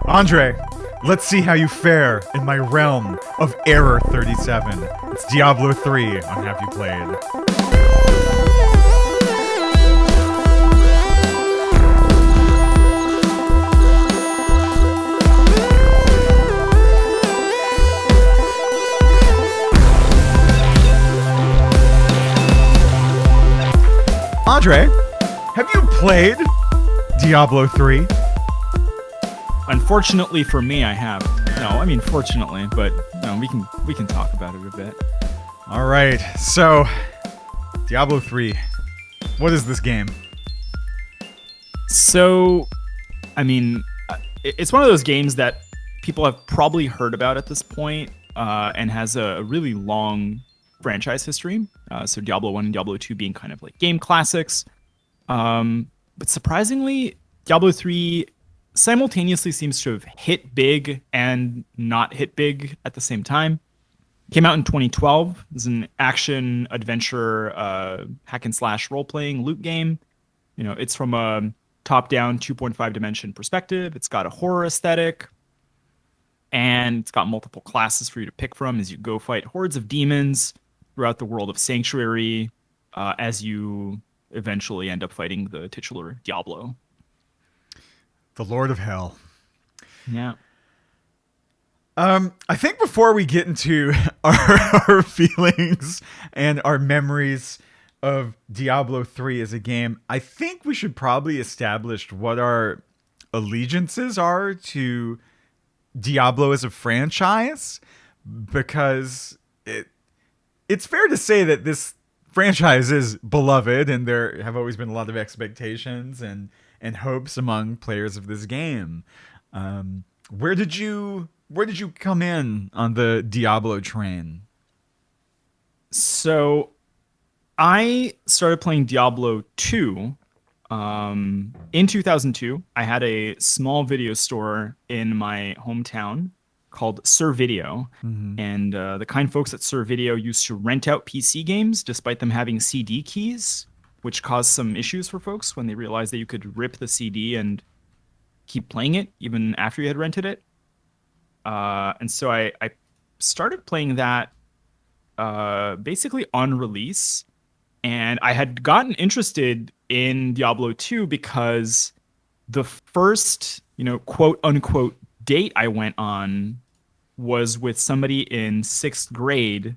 Andre, let's see how you fare in my realm of Error 37. It's Diablo 3 on Have You Played? Andre, have you played Diablo 3? Unfortunately for me, I have. No, I mean fortunately, but no, we can talk about it a bit. All right, so Diablo 3. What is this game? So, I mean, it's one of those games that people have probably heard about at this point, and has a really long franchise history. So Diablo 1 and Diablo 2 being kind of like game classics. But surprisingly, Diablo 3 simultaneously seems to have hit big and not hit big at the same time. Came out in 2012. It's an action adventure hack and slash role playing loot game. You know, it's from a top down 2.5 dimension perspective. It's got a horror aesthetic, and it's got multiple classes for you to pick from as you go fight hordes of demons throughout the world of Sanctuary, as you eventually end up fighting the titular Diablo. The Lord of Hell. Yeah. I think before we get into our feelings and our memories of Diablo 3 as a game, I think we should probably establish what our allegiances are to Diablo as a franchise, because it's fair to say that this franchise is beloved, and there have always been a lot of expectations and hopes among players of this game. Where did you come in on the Diablo train? So I started playing Diablo 2 in 2002. I had a small video store in my hometown called Sir Video. Mm-hmm. And the kind folks at Sir Video used to rent out PC games despite them having CD keys, which caused some issues for folks when they realized that you could rip the CD and keep playing it even after you had rented it. And so I started playing that basically on release. And I had gotten interested in Diablo 2 because the first, quote unquote, date I went on was with somebody in 6th grade.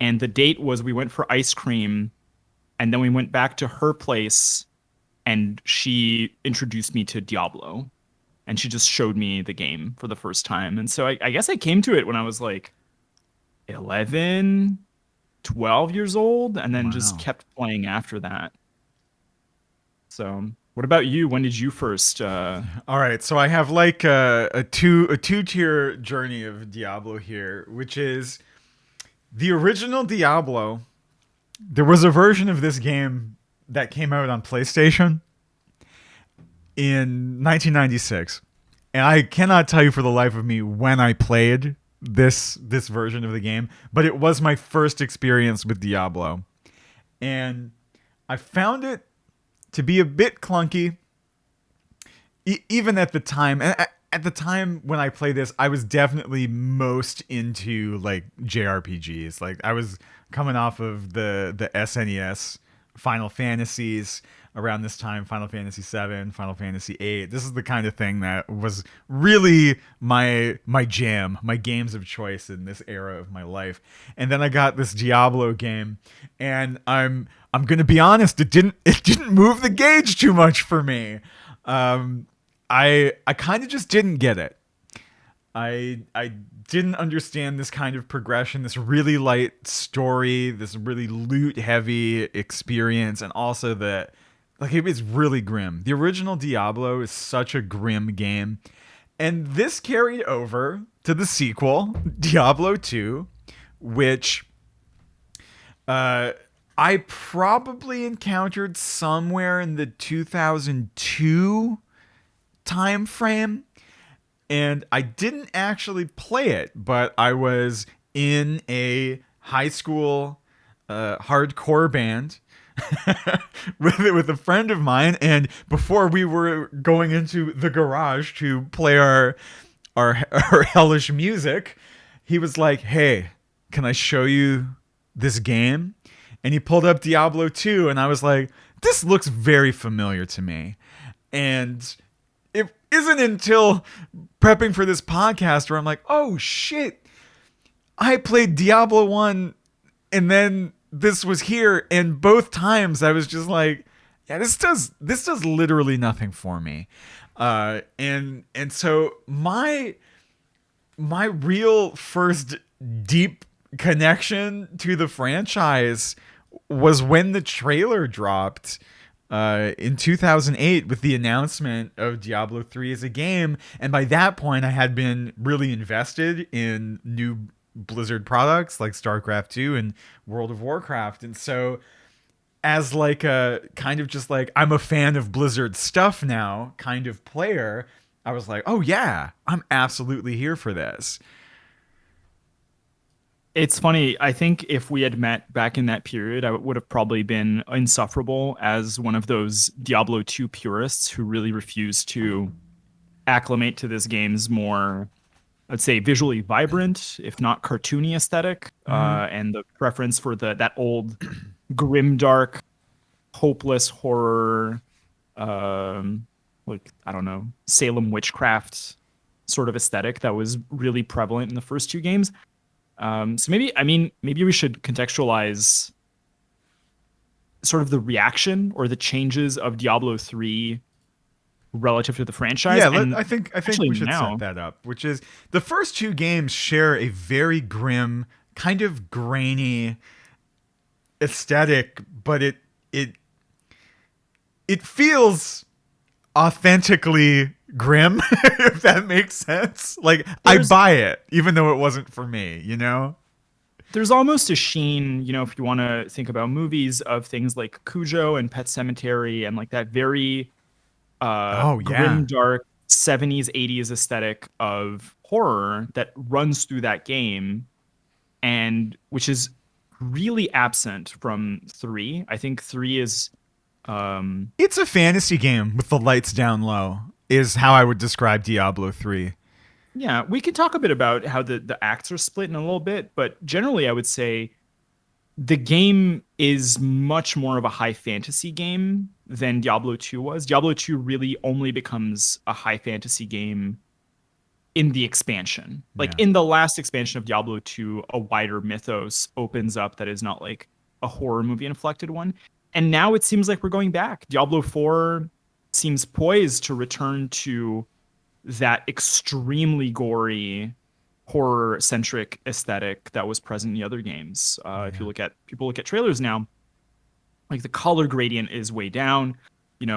And the date was we went for ice cream, and then we went back to her place, and she introduced me to Diablo, and she just showed me the game for the first time. And so I guess I came to it when I was like 11, 12 years old, and then just kept playing after that. So what about you? When did you first? All right, so I have like a two-tier journey of Diablo here, which is the original Diablo. There was a version of this game that came out on PlayStation in 1996, and I cannot tell you for the life of me when I played this version of the game, but it was my first experience with Diablo, and I found it to be a bit clunky, even at the time. At the time when I played this, I was definitely most into like JRPGs. Like I was coming off of the SNES Final Fantasies around this time, Final Fantasy VII, Final Fantasy VIII. This is the kind of thing that was really my jam, my games of choice in this era of my life. And then I got this Diablo game, and I'm going to be honest, it didn't move the gauge too much for me. I kind of just didn't get it. I didn't understand this kind of progression, this really light story, this really loot heavy experience, and also it was really grim. The original Diablo is such a grim game, and this carried over to the sequel, Diablo 2, which I probably encountered somewhere in the 2002 time frame, and I didn't actually play it, but I was in a high school hardcore band with a friend of mine, and before we were going into the garage to play our hellish music, he was like, "Hey, can I show you this game?" And he pulled up Diablo 2, and I was like, "This looks very familiar to me." And it isn't until prepping for this podcast where I'm like, "Oh shit, I played Diablo 1 and then this was here, and both times I was just like, yeah, this does literally nothing for me." And so my real first deep connection to the franchise was when the trailer dropped in 2008 with the announcement of Diablo 3 as a game. And by that point, I had been really invested in new Blizzard products like StarCraft 2 and World of Warcraft. And so, as like a kind of just like, I'm a fan of Blizzard stuff now kind of player, I was like, oh yeah, I'm absolutely here for this. It's funny. I think if we had met back in that period, I would have probably been insufferable as one of those Diablo 2 purists who really refused to acclimate to this game's more, let's say, visually vibrant, if not cartoony aesthetic, Mm-hmm. and the preference for that old, grim, dark, hopeless horror, like I don't know, Salem witchcraft sort of aesthetic that was really prevalent in the first two games. So maybe, I mean, maybe we should contextualize sort of the reaction or the changes of Diablo 3 relative to the franchise. Yeah, And I think actually we should set now, that up, which is the first two games share a very grim, kind of grainy aesthetic, but it feels authentically grim, if that makes sense. Like I there's buy it, even though it wasn't for me, you know? there's almost a sheen, if you want to think about movies of things like Cujo and Pet Cemetery and like that very Oh grim, yeah. dark 70s, 80s aesthetic of horror that runs through that game, and which is really absent from three. I think three is It's a fantasy game with the lights down low, is how I would describe Diablo 3. yeah, we can talk a bit about how the acts are split in a little bit, but generally I would say the game is much more of a high fantasy game than Diablo 2 was. Diablo 2 really only becomes a high fantasy game in the expansion. Like Yeah. in the last expansion of Diablo 2, a wider mythos opens up that is not like a horror movie inflected one. And now it seems like we're going back. Diablo 4 seems poised to return to that extremely gory horror centric aesthetic that was present in the other games. If you Yeah. look at people look at trailers now, like the color gradient is way down.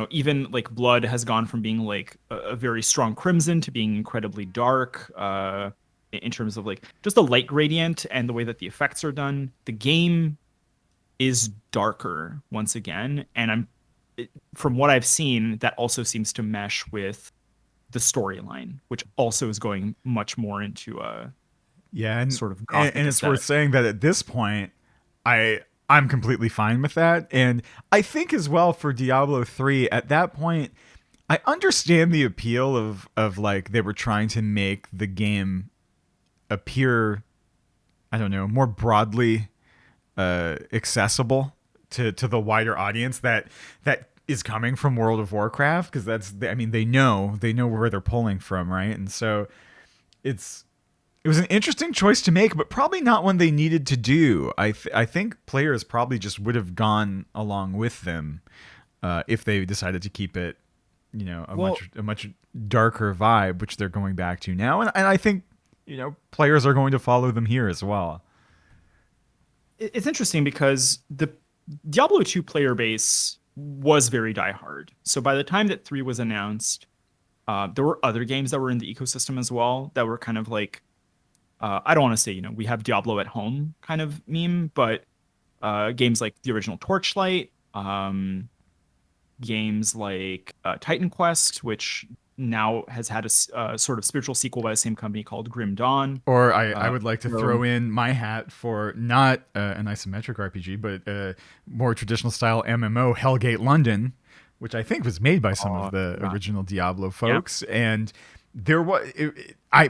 Even like blood has gone from being like a very strong crimson to being incredibly dark. In terms of like just the light gradient and the way that the effects are done, the game is darker once again, and from what I've seen, that also seems to mesh with the storyline, which also is going much more into a Yeah, and, sort of and gothic and it's worth aesthetic. saying that at this point, I'm completely fine with that, and I think as well for Diablo 3 at that point, I understand the appeal of like they were trying to make the game appear, I don't know, more broadly accessible to the wider audience that is coming from World of Warcraft, because that's, I mean, they know where they're pulling from, right? And so it's it was an interesting choice to make, but probably not one they needed to do. I think players probably just would have gone along with them if they decided to keep it, a Well, much darker vibe, which they're going back to now. And I think players are going to follow them here as well. it's interesting because the Diablo 2 player base was very diehard. So by the time that 3 was announced, there were other games that were in the ecosystem as well that were kind of like, I don't want to say, we have Diablo at home kind of meme, but games like the original Torchlight, games like Titan Quest, which now has had sort of spiritual sequel by the same company called Grim Dawn. Or I would like to So- throw in my hat for not an isometric RPG, but a more traditional style MMO, Hellgate London, which I think was made by some of the yeah. original Diablo folks. And there was,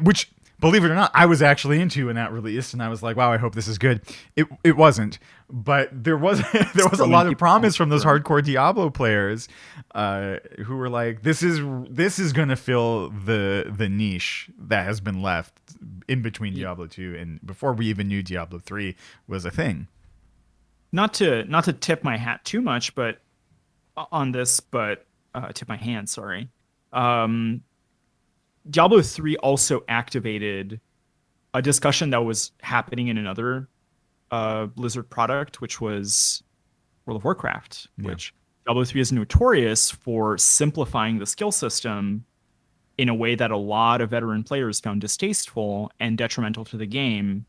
which, believe it or not, I was actually into when that released, and I was like, wow, I hope this is good. It wasn't, but there was a lot of promise from those hardcore Diablo players who were like, this is gonna fill the niche that has been left in between Diablo 2 and before we even knew Diablo 3 was a thing. Not to tip my hat too much, but on this, but tip my hand, sorry. Diablo 3 also activated a discussion that was happening in another Blizzard product, which was World of Warcraft, which Diablo 3 is notorious for simplifying the skill system in a way that a lot of veteran players found distasteful and detrimental to the game.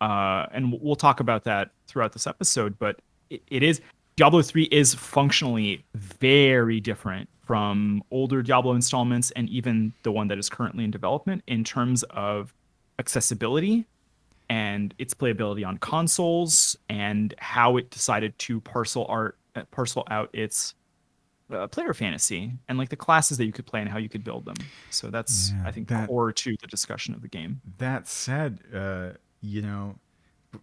And we'll talk about that throughout this episode, but Diablo 3 is functionally very different from older Diablo installments and even the one that is currently in development in terms of accessibility and its playability on consoles and how it decided to parcel out its player fantasy and like the classes that you could play and how you could build them. So that's, I think, core to the discussion of the game. That said,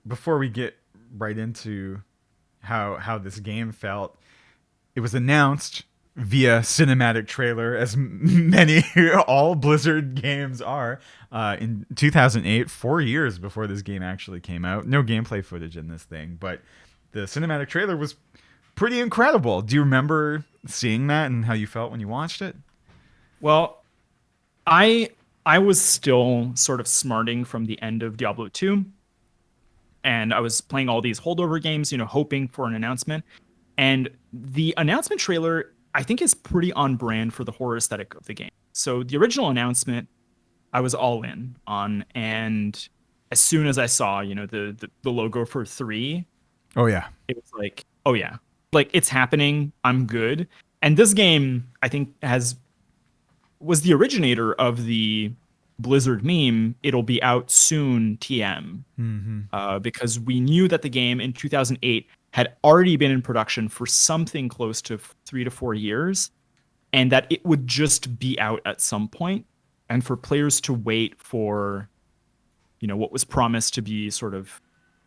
before we get right into how this game felt, it was announced via cinematic trailer, as many all Blizzard games are, in 2008, 4 years before this game actually came out. No gameplay footage in this thing, but the cinematic trailer was pretty incredible. Do you remember seeing that and how you felt when you watched it? Well, I was still sort of smarting from the end of Diablo 2, and I was playing all these holdover games, hoping for an announcement. And the announcement trailer, I think, is pretty on brand for the horror aesthetic of the game. So the original announcement, I was all in on, and as soon as I saw, the logo for 3, oh yeah, it was like, oh yeah, like it's happening. I'm good. And this game, I think, was the originator of the Blizzard meme, "It'll be out soon, TM," because we knew that the game in 2008 had already been in production for something close to 3 to 4 years, and that it would just be out at some point, and for players to wait for, what was promised to be sort of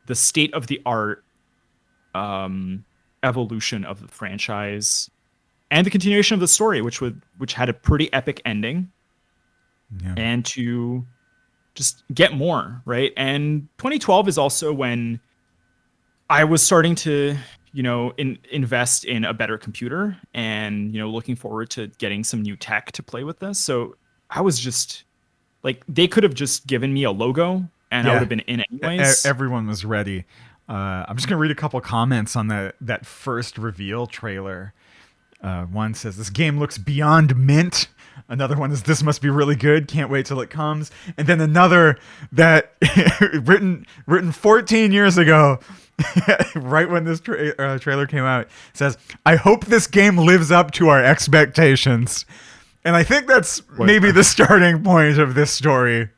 the state of the art evolution of the franchise and the continuation of the story, which had a pretty epic ending. Yeah. And to just get more, right? And 2012 is also when I was starting to, invest in a better computer and, looking forward to getting some new tech to play with this. So I was just like, they could have just given me a logo and I would have been in anyways. Everyone was ready. I'm just going to read a couple comments on that first reveal trailer. One says, "This game looks beyond mint." Another one is, "This must be really good. Can't wait till it comes." And then another that written 14 years ago, right when this trailer came out, says, "I hope this game lives up to our expectations." And I think that's maybe the starting point of this story.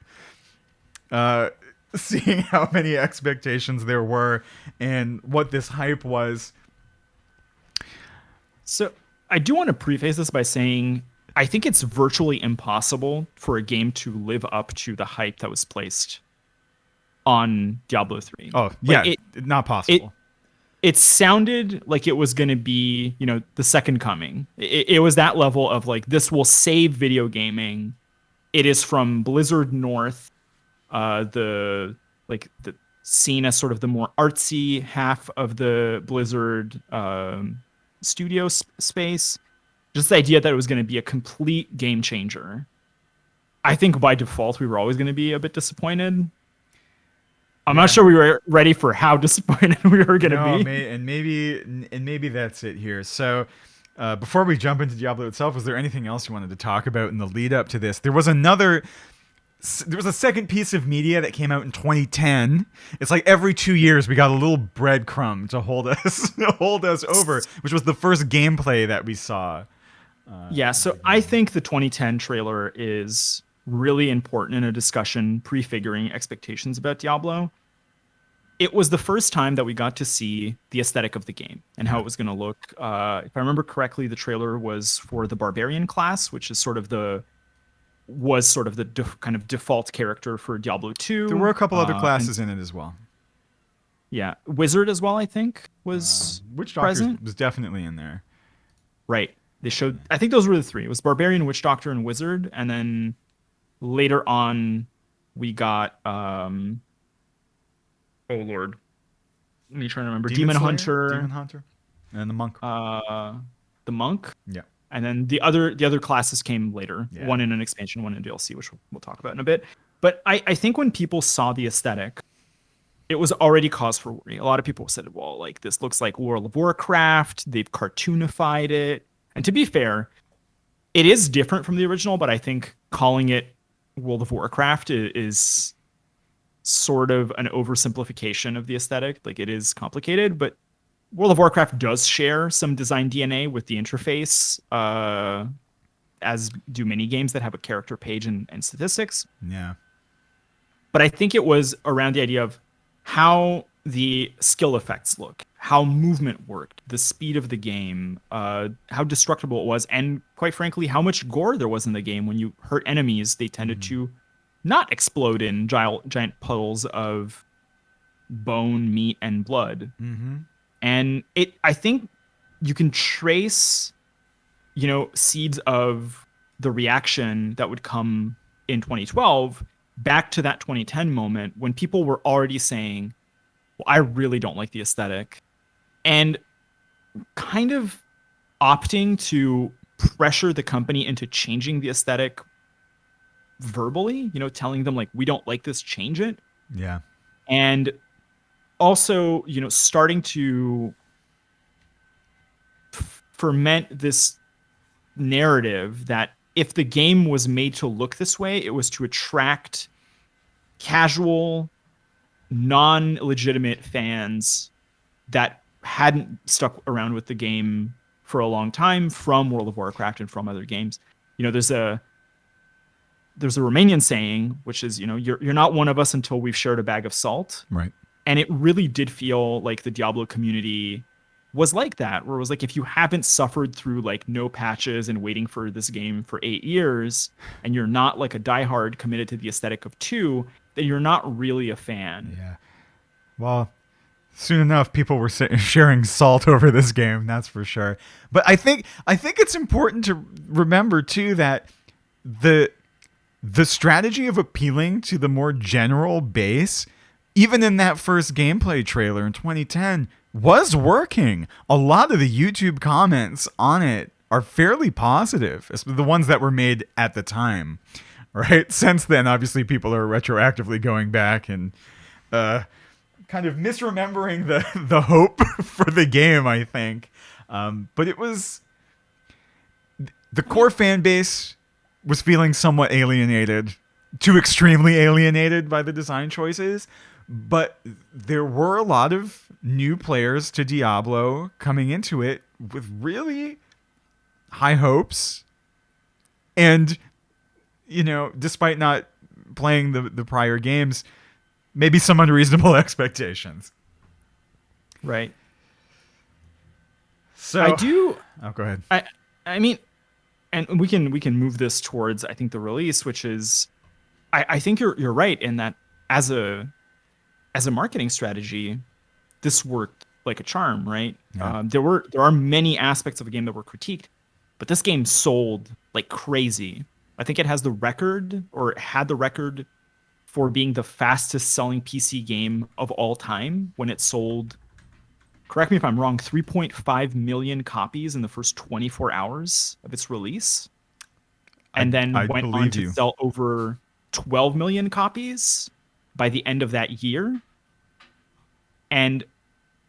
Seeing how many expectations there were and what this hype was. So I do want to preface this by saying I think it's virtually impossible for a game to live up to the hype that was placed on Diablo 3. Oh, yeah, not possible. It sounded like it was going to be, the second coming. It was that level of like, this will save video gaming. It is from Blizzard North, the seen as sort of the more artsy half of the Blizzard studio space. Just the idea that it was going to be a complete game changer. I think by default we were always going to be a bit disappointed. I'm not sure we were ready for how disappointed we were going to be. And maybe that's it here. So before we jump into Diablo itself, was there anything else you wanted to talk about in the lead up to this? There was a second piece of media that came out in 2010. It's like every 2 years we got a little breadcrumb to hold us over, which was the first gameplay that we saw Yeah, of so the I game. think the 2010 trailer is really important in a discussion prefiguring expectations about Diablo. It was the first time that we got to see the aesthetic of the game and how Yeah. it was going to look. If I remember correctly, the trailer was for the barbarian class, which is sort of the kind of default character for Diablo There were 2. a couple other And classes in it as well. yeah, Wizard as well, I think, was Witch Doctor present. was definitely in there. Right. They showed, I think those were the three. It was barbarian, witch doctor, and wizard. And then later on, we got oh Lord, me trying to remember, Demon demon Slayer, Demon hunter, Hunter, and the monk. uh, the monk, Yeah. and then the other classes came later. Yeah. One in an expansion, one in DLC, which we'll talk about in a bit. But I think when people saw the aesthetic, it was already cause for worry. A lot of people said, "Well, like this looks like World of Warcraft. They've cartoonified it." And to be fair, it is different from the original, but I think calling it World of Warcraft is sort of an oversimplification of the aesthetic. Like it is complicated, but World of Warcraft does share some design DNA with the interface, as do many games that have a character page and statistics. Yeah. But I think it was around the idea of how the skill effects look, how movement worked, the speed of the game, how destructible it was, and quite frankly, how much gore there was in the game. When you hurt enemies, they tended Mm-hmm. to not explode in giant puddles of bone, meat, and blood. Mm-hmm. And I think you can trace, seeds of the reaction that would come in 2012 back to that 2010 moment when people were already saying, well, I really don't like the aesthetic, and kind of opting to pressure the company into changing the aesthetic verbally, telling them like, we don't like this, change it. Yeah. And also, starting to ferment this narrative that if the game was made to look this way, it was to attract casual, non-legitimate fans that hadn't stuck around with the game for a long time from World of Warcraft and from other games. There's a Romanian saying, which is, you're not one of us until we've shared a bag of salt. Right. And it really did feel like the Diablo community was like that, where it was like, if you haven't suffered through like no patches and waiting for this game for 8 years, and you're not like a diehard committed to the aesthetic of 2, then you're not really a fan. Yeah. Well, soon enough, people were sharing salt over this game. That's for sure. But I think it's important to remember too that the strategy of appealing to the more general base, even in that first gameplay trailer in 2010, was working. A lot of the YouTube comments on it are fairly positive, the ones that were made at the time. Right? Since then, obviously, people are retroactively going back and kind of misremembering the hope for the game, I think. But it was... The core fan base was feeling somewhat alienated, too extremely alienated by the design choices. But there were a lot of new players to Diablo coming into it with really high hopes. And, despite not playing the prior games, maybe some unreasonable expectations. Right. So I do. Oh, go ahead. I mean, and we can move this towards, I think, the release, which is, I think you're right in that as a marketing strategy, this worked like a charm, right? Yeah. There are many aspects of a game that were critiqued, but this game sold like crazy. I think it has the record, or it had the record, for being the fastest selling PC game of all time when it sold, correct me if I'm wrong, 3.5 million copies in the first 24 hours of its release. And then I went on believe to you. sell over 12 million copies by the end of that year. And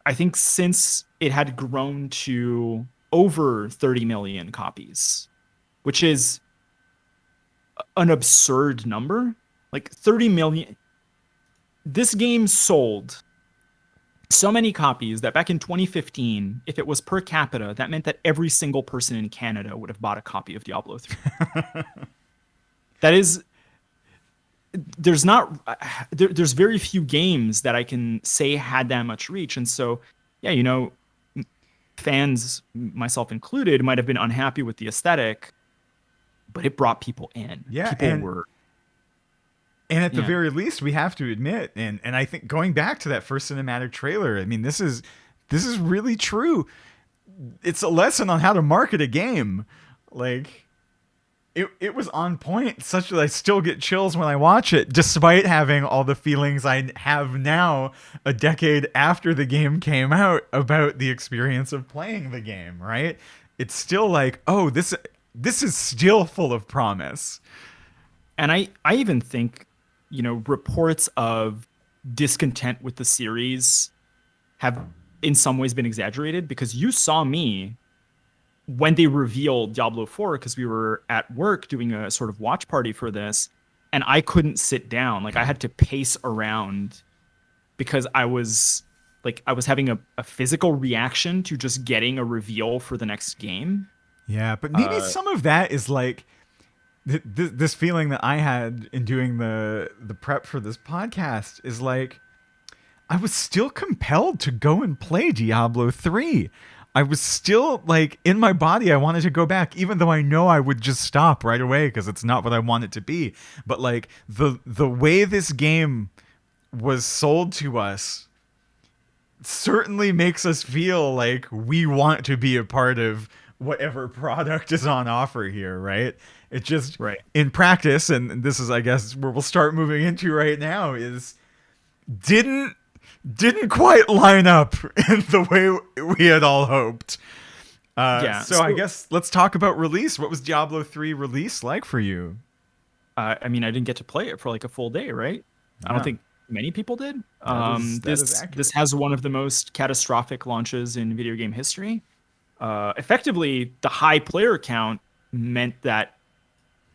I think since it had grown to over 30 million copies, which is an absurd number. Like 30 million. This game sold So many copies that back in 2015, if it was per capita, that meant that every single person in Canada would have bought a copy of Diablo 3. That is, there's not, there's very few games that I can say had that much reach. And so, yeah, fans, myself included, might have been unhappy with the aesthetic, but it brought people in. Yeah, People were, and at the yeah. very least, we have to admit, and I think going back to that first cinematic trailer, I mean, this is really true. It's a lesson on how to market a game. Like, it was on point, such that I still get chills when I watch it, despite having all the feelings I have now, a decade after the game came out, about the experience of playing the game. Right? It's still like, oh, this is still full of promise. And I even think, reports of discontent with the series have in some ways been exaggerated, because you saw me when they revealed Diablo 4, because we were at work doing a sort of watch party for this, and I couldn't sit down. Like, I had to pace around because I was having a physical reaction to just getting a reveal for the next game. Yeah, but maybe some of that is like this feeling that I had in doing the prep for this podcast is like I was still compelled to go and play Diablo 3. I was still like in my body. I wanted to go back, even though I know I would just stop right away because it's not what I want it to be. But like the way this game was sold to us certainly makes us feel like we want to be a part of whatever product is on offer here, right? It just Right. in practice, and this is I guess where we'll start moving into right now, is didn't quite line up in the way we had all hoped. Yeah. So I guess let's talk about release. What was Diablo 3 release like for you? I mean, I didn't get to play it for like a full day, right? I don't Yeah. think many people did. That is This accurate. this has one of the most catastrophic launches in video game history. Effectively, the high player count meant that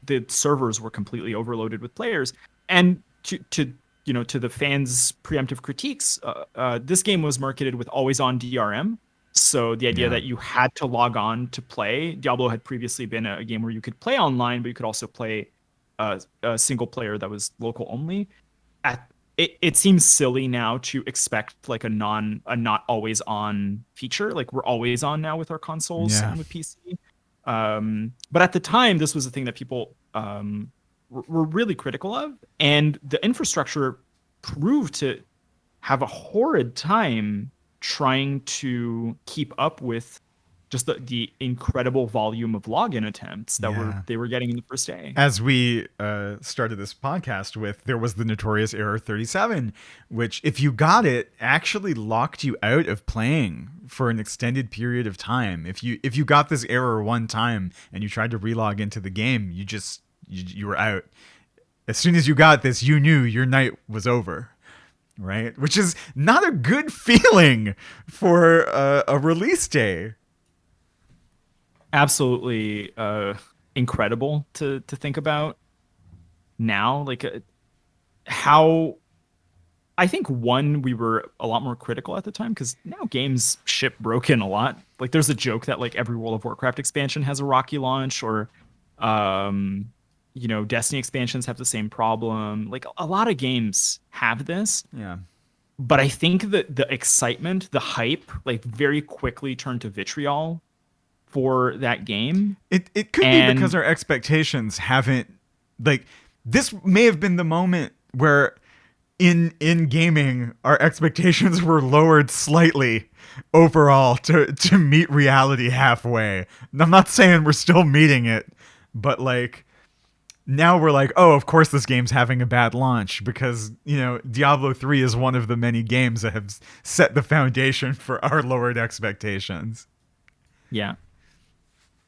the servers were completely overloaded with players. And to the fans' preemptive critiques, this game was marketed with always on DRM. So the idea Yeah. that you had to log on to play. Diablo had previously been a game where you could play online, but you could also play a single player that was local only. It seems silly now to expect like a not always on feature. Like, we're always on now with our consoles Yeah. and with PC. But at the time, this was a thing that people were really critical of, and the infrastructure proved to have a horrid time trying to keep up with just the incredible volume of login attempts that Yeah. they were getting in the first day. As we started this podcast with, there was the notorious error 37, which, if you got it, actually locked you out of playing for an extended period of time. If you got this error one time and you tried to relog into the game, you were out. As soon as you got this, you knew your night was over, right? Which is not a good feeling for a release day. Absolutely incredible to think about now. Like, how I think, one, we were a lot more critical at the time because now games ship broken a lot. Like, there's a joke that like every World of Warcraft expansion has a rocky launch, or Destiny expansions have the same problem. Like, a lot of games have this. Yeah. But I think that the excitement, the hype, like, very quickly turned to vitriol for that game. It could be because our expectations haven't, like, this may have been the moment where in gaming our expectations were lowered slightly overall to meet reality halfway. I'm not saying we're still meeting it, but like now we're like, oh, of course this game's having a bad launch because, Diablo 3 is one of the many games that have set the foundation for our lowered expectations. Yeah.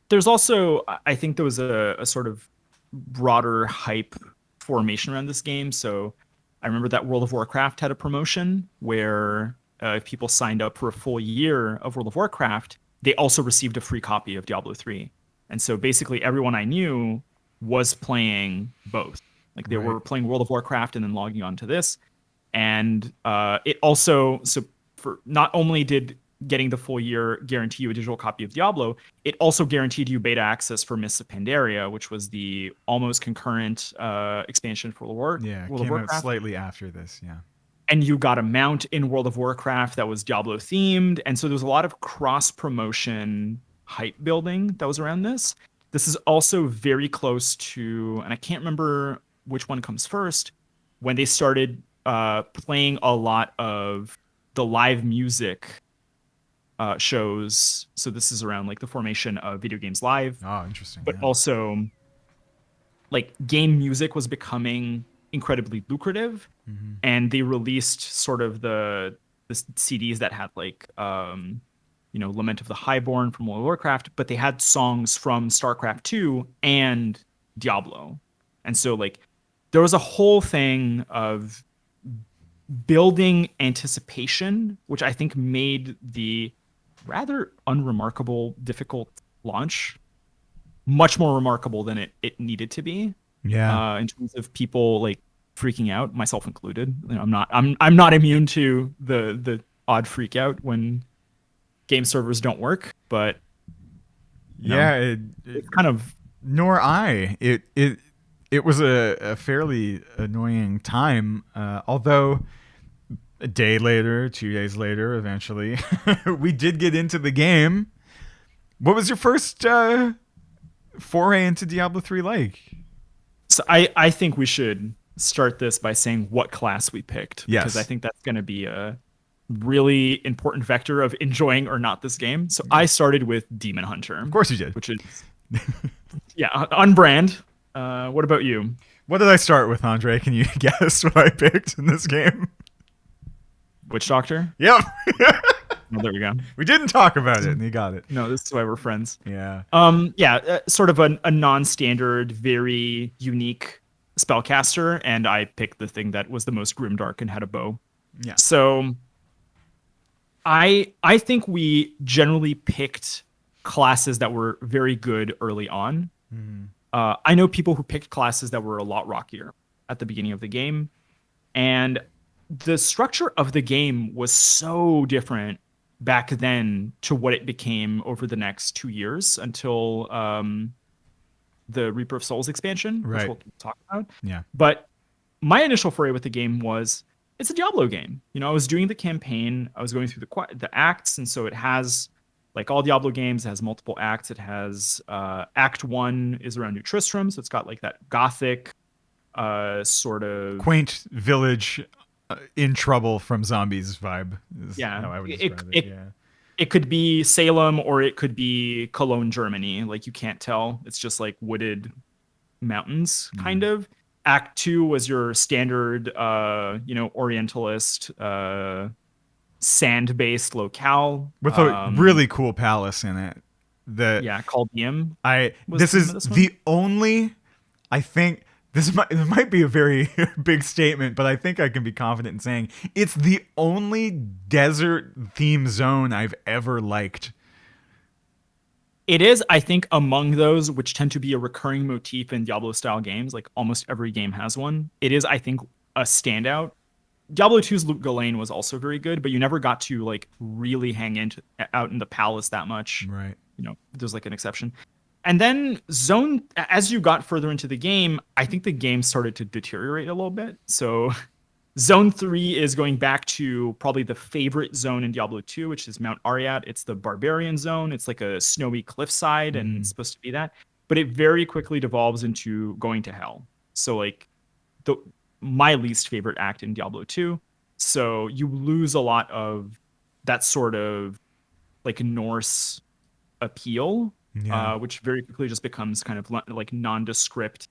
There's also, I think there was a sort of broader hype formation around this game. So I remember that World of Warcraft had a promotion where if people signed up for a full year of World of Warcraft, they also received a free copy of Diablo 3. And so basically everyone I knew was playing both. Like, they were playing World of Warcraft and then logging on to this. And it also, so for not only did getting the full year guarantee you a digital copy of Diablo, it also guaranteed you beta access for Mists of Pandaria, which was the almost concurrent expansion for Yeah, it World of came out Warcraft. slightly after this. Yeah. And you got a mount in World of Warcraft that was Diablo themed. And so there was a lot of cross promotion hype building that was around this. This is also very close to, and I can't remember which one comes first, when they started playing a lot of the live music shows. So this is around like the formation of Video Games Live, Oh, interesting. but Yeah. also like game music was becoming incredibly lucrative, and they released sort of the CDs that had like Lament of the Highborn from World of Warcraft, but they had songs from StarCraft 2 and Diablo. And so like there was a whole thing of building anticipation, which I think made the rather unremarkable, difficult launch much more remarkable than it needed to be. Yeah. In terms of people like freaking out, myself included. I'm not immune to the odd freak out when game servers don't work, but Yeah. it's kind of Nor I. It was a fairly annoying time. Although a day later, 2 days later, eventually, we did get into the game. What was your first foray into Diablo 3 like? so I think we should start this by saying what class we picked, Yes. because I think that's going to be a really important vector of enjoying or not this game. So I started with Demon Hunter. Of course you did. Which is yeah, on brand. What about you? What did I start with, Andre? Can you guess what I picked in this game? Witch Doctor? Yep. Oh, there we go. We didn't talk about it, and you got it. No, this is why we're friends. Yeah. Sort of a non-standard, very unique spellcaster, and I picked the thing that was the most grimdark and had a bow. Yeah. So I think we generally picked classes that were very good early on. I know people who picked classes that were a lot rockier at the beginning of the game, and the structure of the game was so different back then to what it became over the next 2 years until the Reaper of Souls expansion, which Right. we'll talk about. Yeah. But my initial foray with the game was it's a Diablo game. I was doing the campaign, I was going through the acts, and so it has, like all Diablo games, it has multiple acts. It has Act 1 is around New Tristram, so it's got like that gothic sort of Quaint village in trouble from zombies vibe is how I would describe it. Yeah. It could be Salem or it could be Cologne, Germany. Like you can't tell. It's just like wooded mountains, kind of. Act 2 was your standard, Orientalist, sand-based locale With a really cool palace in it. Called Diem. This is the only, I think, this might be a very big statement, but I think I can be confident in saying it's the only desert theme zone I've ever liked. It is, I think, among those which tend to be a recurring motif in Diablo-style games. Like almost every game has one. It is, I think, a standout. Diablo 2's Luke Ghislaine was also very good, but you never got to like really hang out in the palace that much. Right. There's like an exception. And then as you got further into the game, I think the game started to deteriorate a little bit. So Zone 3 is going back to probably the favorite zone in Diablo 2, which is Mount Arreat. It's the barbarian zone. It's like a snowy cliffside and it's supposed to be that. But it very quickly devolves into going to hell. So like my least favorite act in Diablo 2. So you lose a lot of that sort of like Norse appeal. Which very quickly just becomes kind of like nondescript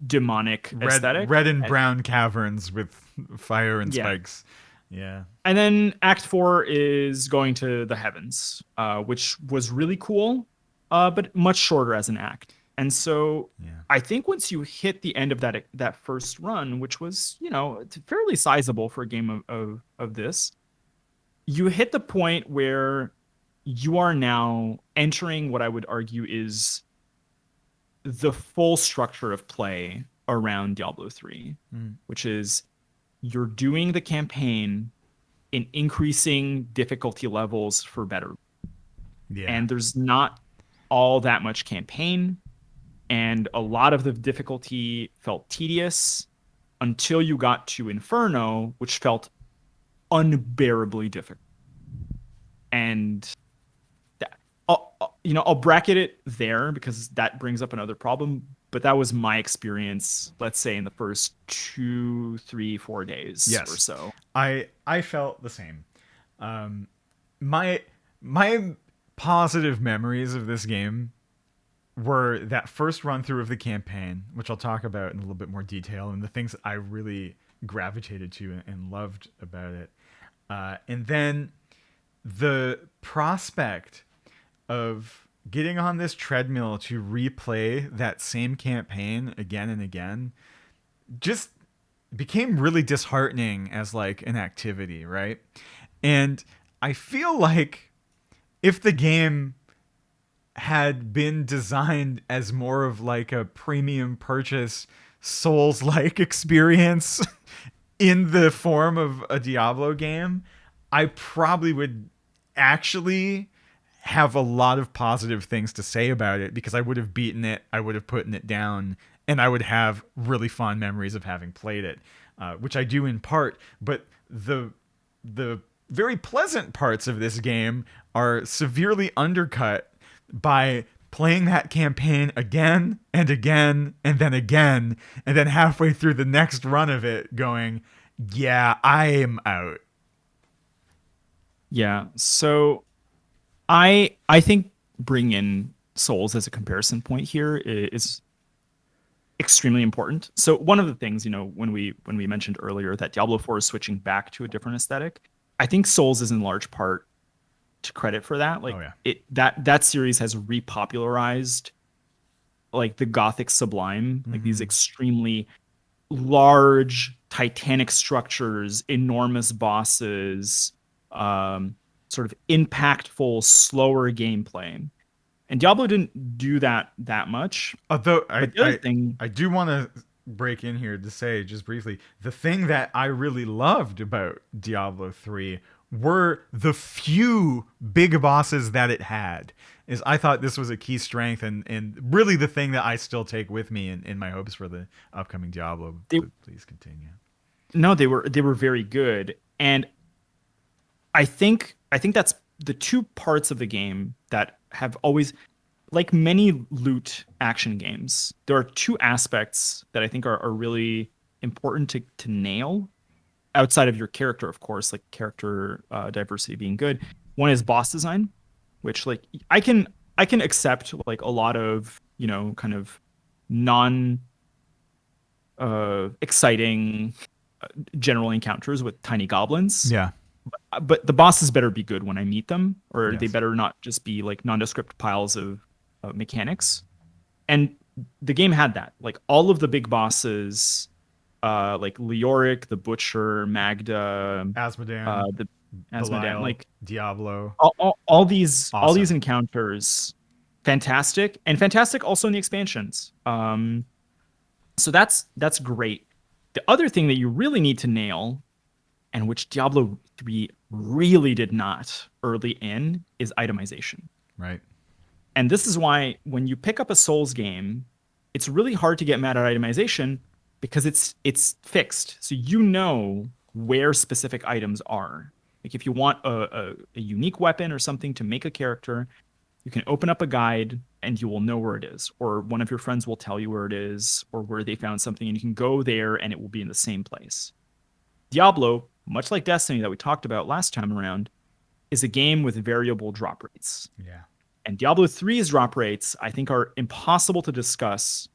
demonic aesthetic. Red and brown caverns with fire and spikes. Yeah. And then Act 4 is going to the heavens, which was really cool, but much shorter as an act. And so I think once you hit the end of that first run, which was, fairly sizable for a game of this, you hit the point where you are now entering what I would argue is the full structure of play around Diablo 3, which is you're doing the campaign in increasing difficulty levels for better. Yeah. And there's not all that much campaign, and a lot of the difficulty felt tedious until you got to Inferno, which felt unbearably difficult. And that, I'll bracket it there because that brings up another problem. But that was my experience, let's say, in the first 2, 3, 4 days Yes. or so. I felt the same. My my positive memories of this game were that first run through of the campaign, which I'll talk about in a little bit more detail, and the things I really gravitated to and loved about it. And then the prospect of getting on this treadmill to replay that same campaign again and again just became really disheartening as like an activity, right? And I feel like if the game had been designed as more of like a premium purchase Souls like experience in the form of a Diablo game, I probably would actually have a lot of positive things to say about it because I would have beaten it, I would have put it down, and I would have really fond memories of having played it, which I do in part. But the very pleasant parts of this game are severely undercut by playing that campaign again and again and then halfway through the next run of it going, yeah, I am out. Yeah. So I think bringing in Souls as a comparison point here is extremely important. So one of the things, when we mentioned earlier that Diablo 4 is switching back to a different aesthetic, I think Souls is in large part to credit for that. Like, Oh, yeah. that series has repopularized like the Gothic sublime, like these extremely large titanic structures, enormous bosses, sort of impactful, slower gameplay. And Diablo didn't do that much. Although But the other thing, I do want to break in here to say just briefly, the thing that I really loved about Diablo 3 were the few big bosses that it had. Is I thought this was a key strength and really the thing that I still take with me in my hopes for the upcoming Diablo. Please continue. No, they were very good. And I think that's the two parts of the game that have always, like many loot action games, there are two aspects that I think are really important to nail outside of your character, of course, like character diversity being good. One is boss design, which like I can accept like a lot of, kind of non exciting general encounters with tiny goblins. Yeah. But the bosses better be good when I meet them, or Yes. they better not just be like nondescript piles of mechanics. And the game had that. Like all of the big bosses, like Leoric, the Butcher, Magda, Asmodan, the Asmodan, Belial, like Diablo. all these Awesome. encounters, fantastic, and fantastic also in the expansions. So that's great. The other thing that you really need to nail, and which Diablo 3 really did not early in, is itemization. Right. And this is why when you pick up a Souls game, it's really hard to get mad at itemization because it's fixed. So you know where specific items are. Like if you want a unique weapon or something to make a character, you can open up a guide and you will know where it is. Or one of your friends will tell you where it is or where they found something, and you can go there and it will be in the same place. Diablo, much like Destiny that we talked about last time around, is a game with variable drop rates. Yeah. And Diablo 3's drop rates, I think, are impossible to discuss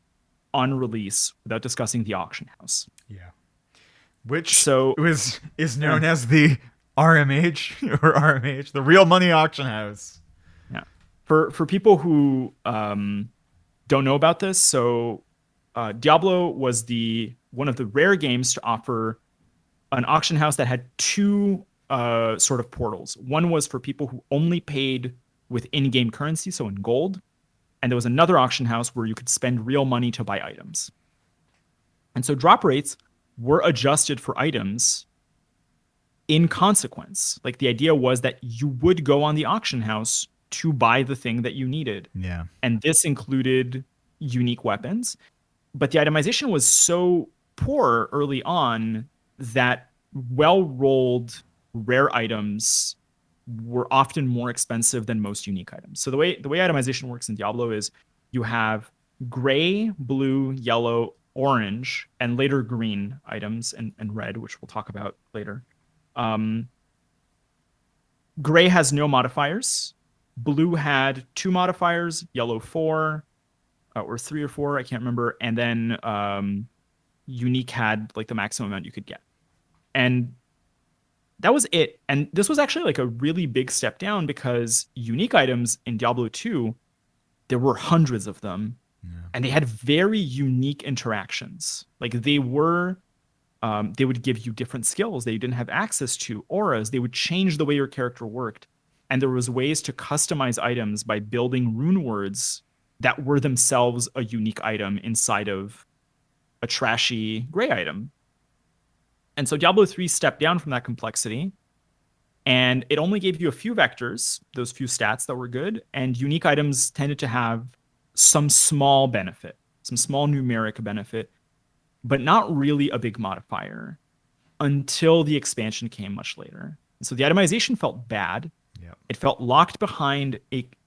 on release without discussing the auction house. Yeah. Which So is known as the RMH, the real money auction house. yeah, for people who don't know about this, so Diablo was one of the rare games to offer an auction house that had two sort of portals. One was for people who only paid with in-game currency, so in gold, and there was another auction house where you could spend real money to buy items. And so drop rates were adjusted for items in consequence. Like the idea was that you would go on the auction house to buy the thing that you needed. Yeah. And this included unique weapons. But the itemization was so poor early on that well rolled rare items were often more expensive than most unique items. So the way itemization works in Diablo is you have gray, blue, yellow, orange, and later green items and red, which we'll talk about later. Um, Gray has no modifiers. Blue had two modifiers, yellow four, or three or four, I can't remember. And then unique had like the maximum amount you could get. And that was it. And this was actually like a really big step down because unique items in Diablo 2, there were hundreds of them. Yeah. And they had very unique interactions. Like they would give you different skills that you didn't have access to, auras. They would change the way your character worked. And there was ways to customize items by building rune words that were themselves a unique item inside of a trashy gray item. And so Diablo 3 stepped down from that complexity, and it only gave you a few vectors, those few stats that were good, and unique items tended to have some small benefit, some small numeric benefit, but not really a big modifier until the expansion came much later. So the itemization felt bad. Yep. It felt locked behind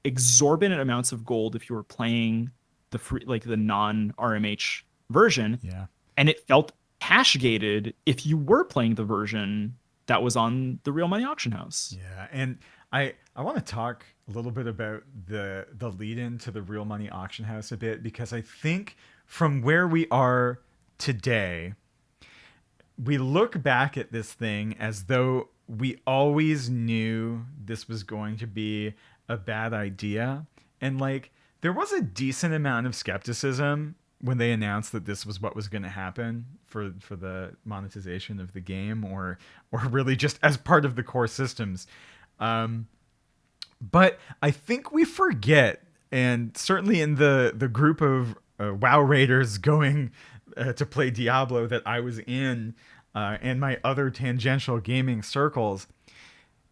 exorbitant amounts of gold if you were playing the free, like the non-RMH version. Yeah. And it felt cash gated if you were playing the version that was on the real money auction house. Yeah, and I want to talk a little bit about the lead in to the real money auction house a bit, because I think from where we are today, we look back at this thing as though we always knew this was going to be a bad idea. And like, there was a decent amount of skepticism when they announced that this was what was going to happen for the monetization of the game, or really just as part of the core systems. But I think we forget, and certainly in the group of WoW raiders going to play Diablo that I was in, and my other tangential gaming circles,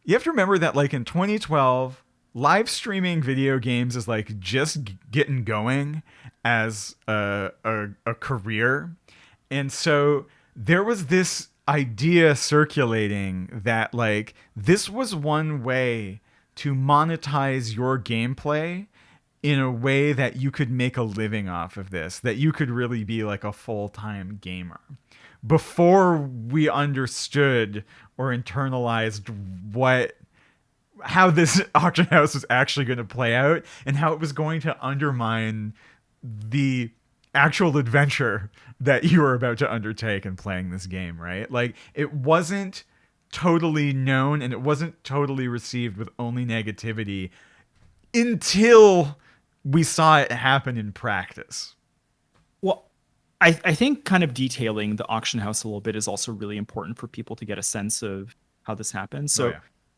you have to remember that like in 2012, live streaming video games is like just getting going as a career. And so there was this idea circulating that like this was one way to monetize your gameplay in a way that you could make a living off of this, that you could really be like a full-time gamer. Before we understood or internalized how this auction house was actually going to play out and how it was going to undermine the actual adventure that you were about to undertake in playing this game, right? Like, it wasn't totally known and it wasn't totally received with only negativity until we saw it happen in practice. Well, I think kind of detailing the auction house a little bit is also really important for people to get a sense of how this happened. So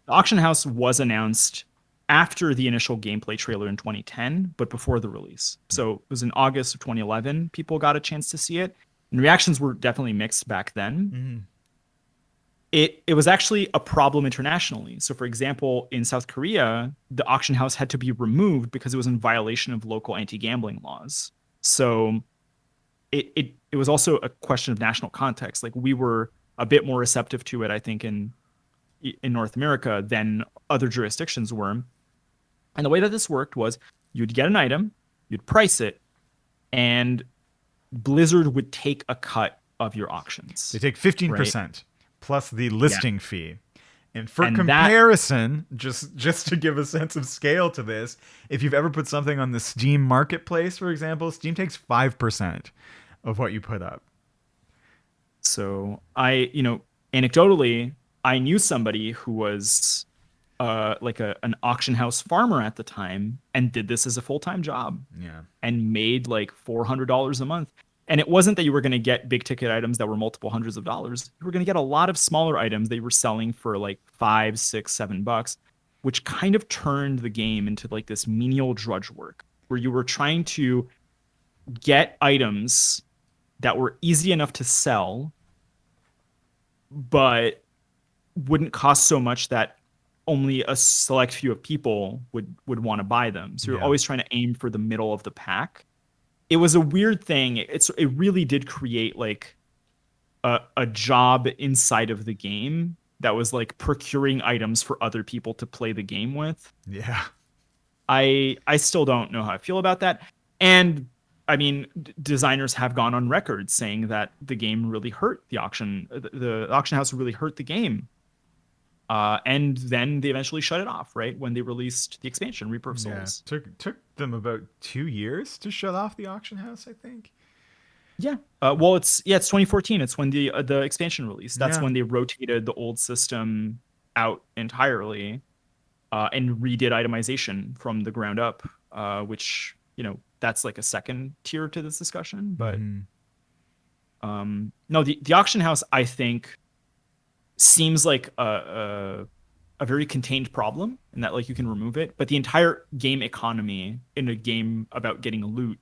the auction house was announced after the initial gameplay trailer in 2010, but before the release. So it was in August of 2011, people got a chance to see it. And reactions were definitely mixed back then. Mm-hmm. It was actually a problem internationally. So for example, in South Korea, the auction house had to be removed because it was in violation of local anti-gambling laws. So it was also a question of national context. Like, we were a bit more receptive to it, I think, in North America than other jurisdictions were. And the way that this worked was you'd get an item, you'd price it, and Blizzard would take a cut of your auctions. They take 15%, right? Plus the listing fee. And for comparison, just to give a sense of scale to this, if you've ever put something on the Steam marketplace, for example, Steam takes 5% of what you put up. So anecdotally, I knew somebody who was like an auction house farmer at the time and did this as a full-time job. Yeah. And made like $400 a month. And it wasn't that you were going to get big ticket items that were multiple hundreds of dollars. You were going to get a lot of smaller items they were selling for like $5, $6, $7, which kind of turned the game into like this menial drudge work where you were trying to get items that were easy enough to sell, but wouldn't cost so much that only a select few of people would want to buy them. So you're Yeah. always trying to aim for the middle of the pack. It was a weird thing. It really did create like a job inside of the game that was like procuring items for other people to play the game with. Yeah. I still don't know how I feel about that. And I mean, designers have gone on record saying that the game really hurt the auction. The auction house really hurt the game. And then they eventually shut it off, right? When they released the expansion, Reaper of Yeah. Souls. Took them about 2 years to shut off the auction house, I think. Yeah. Well, it's 2014. It's when the expansion released. That's Yeah. when they rotated the old system out entirely, and redid itemization from the ground up, which, that's like a second tier to this discussion. But Hmm. no, the auction house, I think, seems like a very contained problem, and that like you can remove it. But the entire game economy in a game about getting loot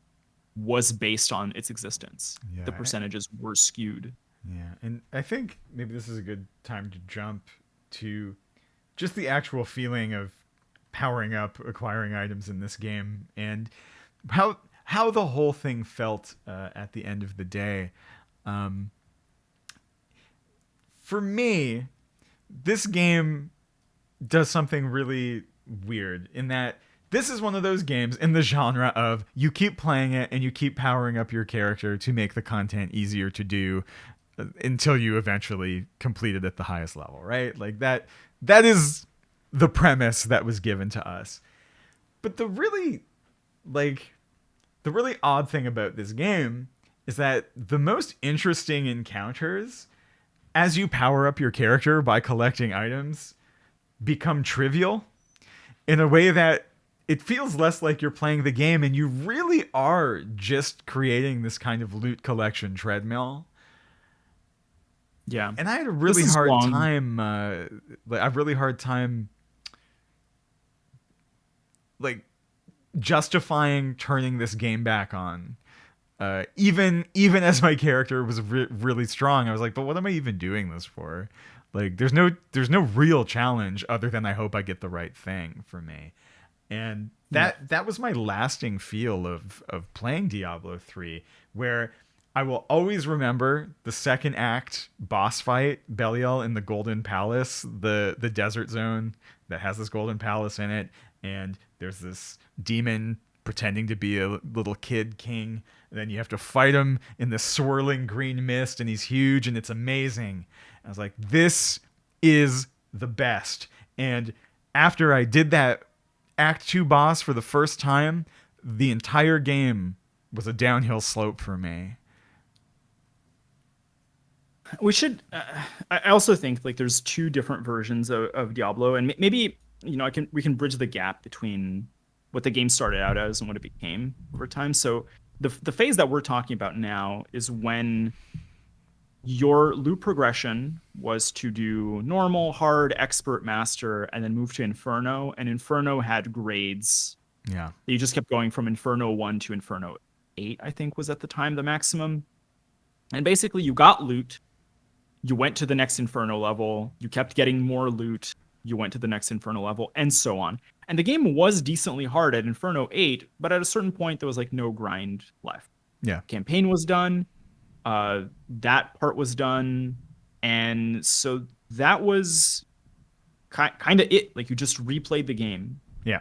was based on its existence. The Yeah. percentages were skewed. Yeah. And I think maybe this is a good time to jump to just the actual feeling of powering up, acquiring items in this game, and how the whole thing felt at the end of the day. Um, for me, this game does something really weird in that this is one of those games in the genre of you keep playing it and you keep powering up your character to make the content easier to do until you eventually complete it at the highest level, right? Like that is the premise that was given to us. But like the really odd thing about this game is that the most interesting encounters as you power up your character by collecting items become trivial in a way that it feels less like you're playing the game and you really are just creating this kind of loot collection treadmill. Yeah. And I had a This really is hard long. time like a really hard time like justifying turning this game back on. Even as my character was really strong, I was like, but what am I even doing this for? Like, there's no real challenge other than I hope I get the right thing for me. And Yeah. that was my lasting feel of playing Diablo 3, where I will always remember the second act boss fight, Belial in the Golden Palace, the desert zone that has this Golden Palace in it, and there's this demon pretending to be a little kid king. And then you have to fight him in this swirling green mist, and he's huge, and it's amazing. I was like, this is the best. And after I did that Act 2 boss for the first time, the entire game was a downhill slope for me. We should. I also think like there's two different versions of Diablo, and maybe we can bridge the gap between what the game started out as and what it became over time. So the phase that we're talking about now is when your loot progression was to do normal, hard, expert, master, and then move to Inferno. And Inferno had grades. Yeah. You just kept going from Inferno 1 to Inferno 8, I think was at the time the maximum. And basically you got loot, you went to the next Inferno level, you kept getting more loot, you went to the next Inferno level, and so on. And the game was decently hard at Inferno 8, but at a certain point there was like no grind left. Yeah. Campaign was done, that part was done, and so that was kind of it. Like you just replayed the game. Yeah.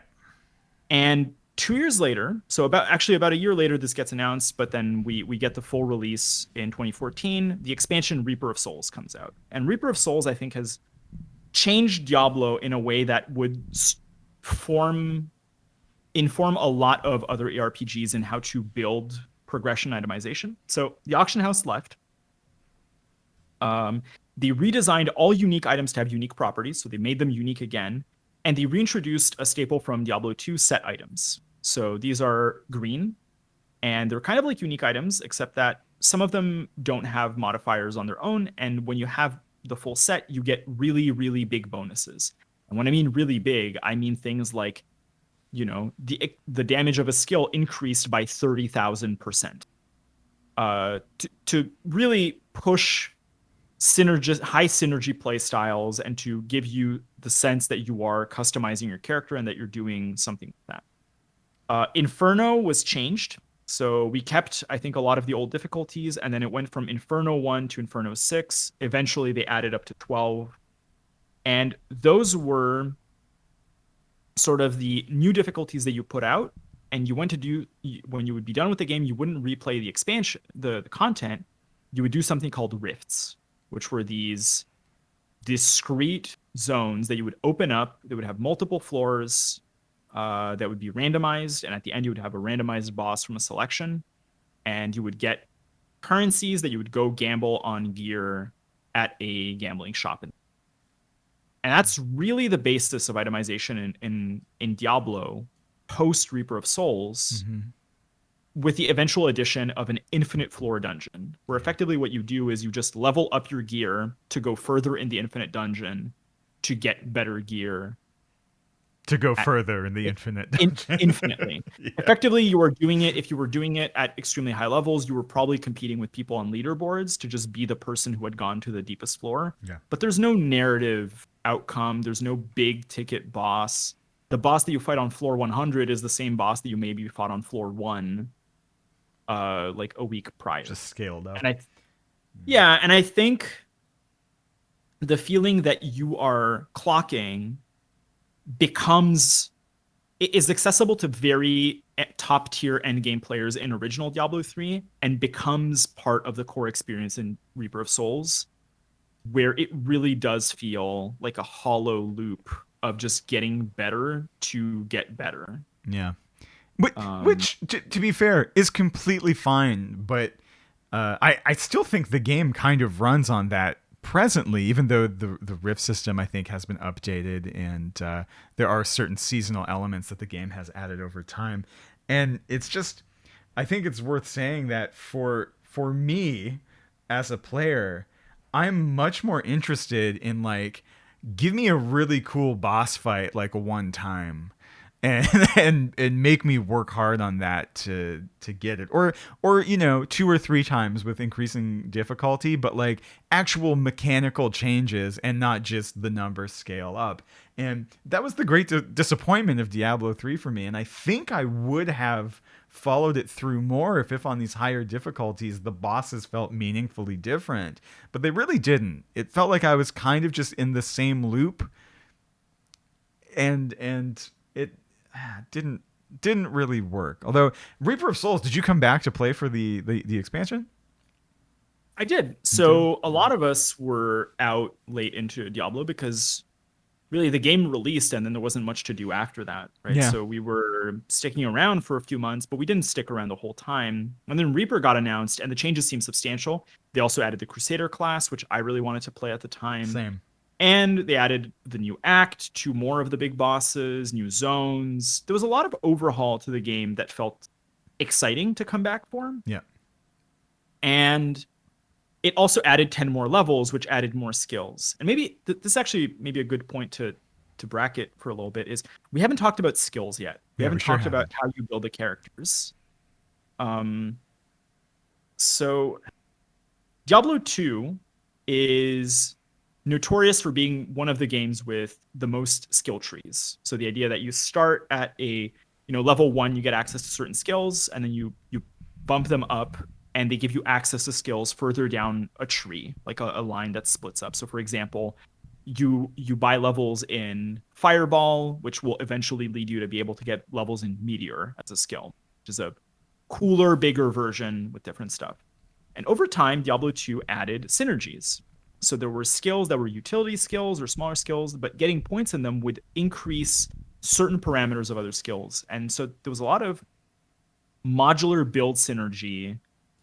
And 2 years later, so about a year later, this gets announced, but then we get the full release in 2014. The expansion Reaper of Souls comes out, and Reaper of Souls I think has changed Diablo in a way that would inform a lot of other ARPGs in how to build progression itemization. So the auction house left. They redesigned all unique items to have unique properties, so they made them unique again. And they reintroduced a staple from Diablo 2, set items. So these are green, and they're kind of like unique items, except that some of them don't have modifiers on their own. And when you have the full set, you get really, really big bonuses. And when I mean really big, I mean things like, the damage of a skill increased by 30,000%. To really push high synergy play styles and to give you the sense that you are customizing your character and that you're doing something like that. Inferno was changed. So we kept, I think, a lot of the old difficulties, and then it went from Inferno 1 to Inferno 6. Eventually, they added up to 12. And those were sort of the new difficulties that you put out. And you went to do, when you would be done with the game, you wouldn't replay the expansion, the content. You would do something called rifts, which were these discrete zones that you would open up that would have multiple floors that would be randomized. And at the end, you would have a randomized boss from a selection. And you would get currencies that you would go gamble on gear at a gambling shop. And that's really the basis of itemization in Diablo post Reaper of Souls, with the eventual addition of an infinite floor dungeon, where effectively what you do is you just level up your gear to go further in the infinite dungeon to get better gear. To go further in the infinite dungeon. Infinitely. Yeah. Effectively, you are doing it. If you were doing it at extremely high levels, you were probably competing with people on leaderboards to just be the person who had gone to the deepest floor. Yeah. But there's no narrative outcome. There's no big ticket boss. The boss that you fight on floor 100 is the same boss that you maybe fought on floor 1 like a week prior. Just scaled up. And I think the feeling that you are clocking is accessible to very top tier end game players in original Diablo 3 and becomes part of the core experience in Reaper of Souls, where it really does feel like a hollow loop of just getting better to get better. Yeah. Which to be fair, is completely fine. But I still think the game kind of runs on that presently, even though the Rift system, I think, has been updated, and there are certain seasonal elements that the game has added over time. And it's just, I think it's worth saying that for me as a player, I'm much more interested in, like, give me a really cool boss fight, like, one time, and make me work hard on that to get it, or 2 or 3 times with increasing difficulty, but like actual mechanical changes and not just the numbers scale up. And that was the great disappointment of Diablo 3 for me, and I think I would have followed it through more if on these higher difficulties the bosses felt meaningfully different, but they really didn't. It felt like I was kind of just in the same loop, and it didn't really work. Although Reaper of Souls, did you come back to play for the expansion? I did. So a lot of us were out late into Diablo because really the game released and then there wasn't much to do after that, right? Yeah. So we were sticking around for a few months, but we didn't stick around the whole time. And then Reaper got announced and the changes seemed substantial. They also added the Crusader class, which I really wanted to play at the time. Same. And they added the new act, 2 more of the big bosses, new zones. There was a lot of overhaul to the game that felt exciting to come back for. Yeah. And it also added 10 more levels, which added more skills. And maybe this actually maybe a good point to bracket for a little bit is we haven't talked about skills yet. We haven't talked about how you build the characters. So Diablo 2 is notorious for being one of the games with the most skill trees. So the idea that you start at a level 1, you get access to certain skills, and then you bump them up, and they give you access to skills further down a tree, like a line that splits up. So for example, you buy levels in Fireball, which will eventually lead you to be able to get levels in Meteor as a skill, which is a cooler, bigger version with different stuff. And over time, Diablo 2 added synergies. So there were skills that were utility skills or smaller skills, but getting points in them would increase certain parameters of other skills. And so there was a lot of modular build synergy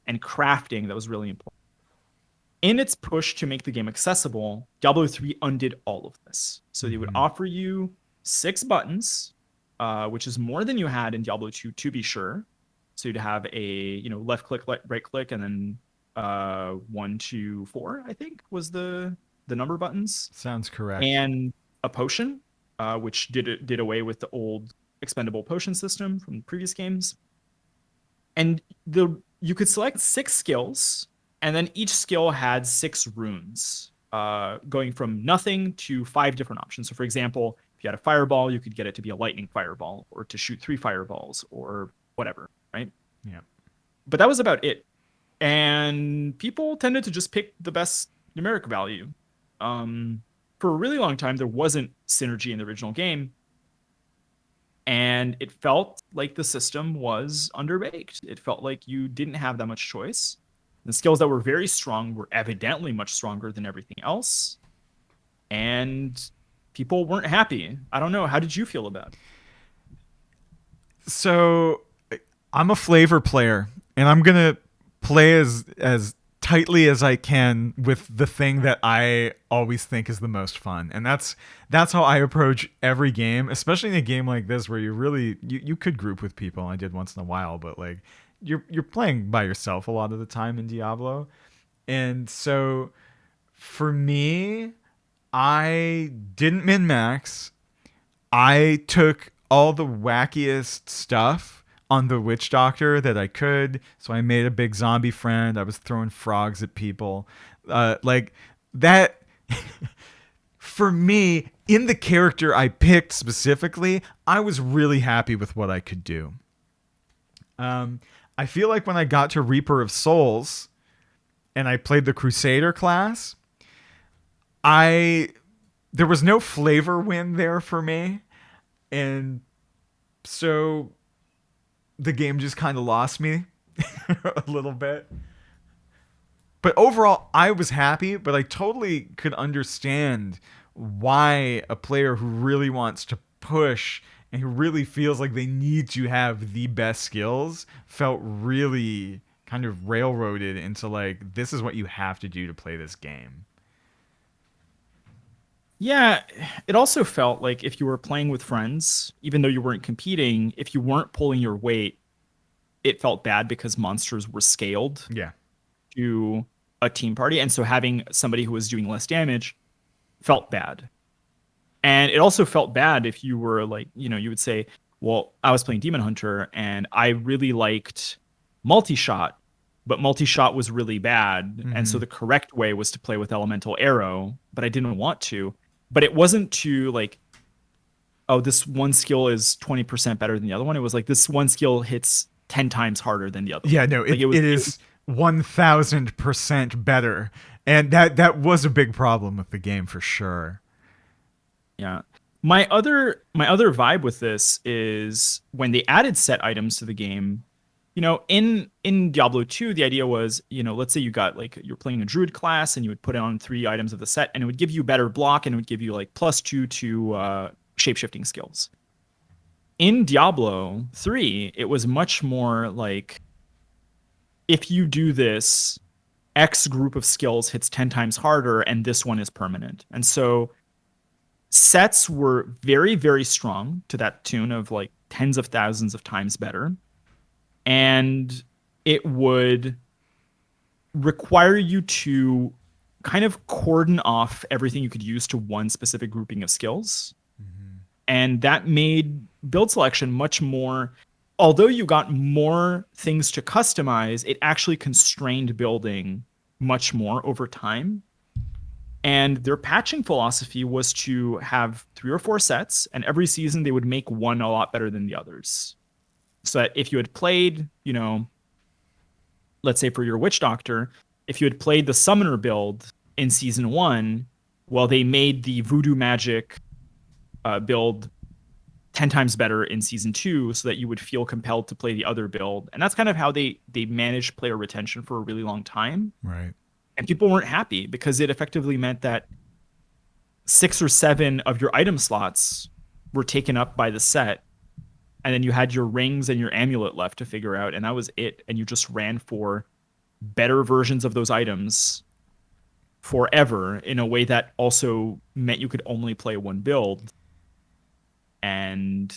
and crafting that was really important. In its push to make the game accessible, Diablo 3 undid all of this. So they would offer you 6 buttons, which is more than you had in Diablo 2, to be sure. So you'd have a left click, right click, and then 1, 2, 4, I think was the number buttons. Sounds correct. And a potion, which did away with the old expendable potion system from previous games. And you could select 6 skills, And then each skill had 6 runes, going from nothing to 5 different options. So, for example, if you had a fireball, you could get it to be a lightning fireball or to shoot 3 fireballs or whatever, right? Yeah. But that was about it. And people tended to just pick the best numeric value. Um, for a really long time, there wasn't synergy in the original game, and it felt like the system was underbaked. It felt like you didn't have that much choice. The skills that were very strong were evidently much stronger than everything else, and people weren't happy. I don't know. How did you feel about it? So I'm a flavor player, and I'm gonna play as tightly as I can with the thing that I always think is the most fun, and that's how I approach every game, especially in a game like this where you could group with people. I did once in a while, but like you're playing by yourself a lot of the time in Diablo, and so for me, I didn't min max. I took all the wackiest stuff on the witch doctor that I could. So I made a big zombie friend. I was throwing frogs at people. Like that for me, in the character I picked specifically, I was really happy with what I could do. I feel like when I got to Reaper of Souls and I played the Crusader class, I there was no flavor win there for me. And so the game just kind of lost me a little bit. But overall, I was happy, but I totally could understand why a player who really wants to push and who really feels like they need to have the best skills felt really kind of railroaded into like, this is what you have to do to play this game. Yeah, it also felt like if you were playing with friends, even though you weren't competing, if you weren't pulling your weight, it felt bad because monsters were scaled Yeah. to a team party. And so having somebody who was doing less damage felt bad. And it also felt bad if you were like, you would say, well, I was playing Demon Hunter and I really liked multi-shot, but multi-shot was really bad. Mm-hmm. And so the correct way was to play with Elemental Arrow, but I didn't want to. But it wasn't to like, oh, this one skill is 20% better than the other one. It was like this one skill hits 10 times harder than the other. Yeah, no, like it is 1000% better. And that was a big problem with the game for sure. Yeah. My other vibe with this is when they added set items to the game, in Diablo 2, the idea was, let's say you got like you're playing a druid class and you would put on 3 items of the set and it would give you better block and it would give you like +2 to shape-shifting skills. In Diablo 3, it was much more like if you do this, X group of skills hits 10 times harder and this one is permanent. And so sets were very, very strong to that tune of like tens of thousands of times better. And it would require you to kind of cordon off everything you could use to one specific grouping of skills. Mm-hmm. And that made build selection much more, although you got more things to customize, it actually constrained building much more over time. And their patching philosophy was to have 3 or 4 sets, and every season they would make one a lot better than the others. So that if you had played, let's say for your Witch Doctor, if you had played the Summoner build in season 1, well, they made the Voodoo Magic build 10 times better in season 2 so that you would feel compelled to play the other build. And that's kind of how they managed player retention for a really long time. Right. And people weren't happy because it effectively meant that 6 or 7 of your item slots were taken up by the set. And then you had your rings and your amulet left to figure out. And that was it. And you just ran for better versions of those items forever in a way that also meant you could only play one build. And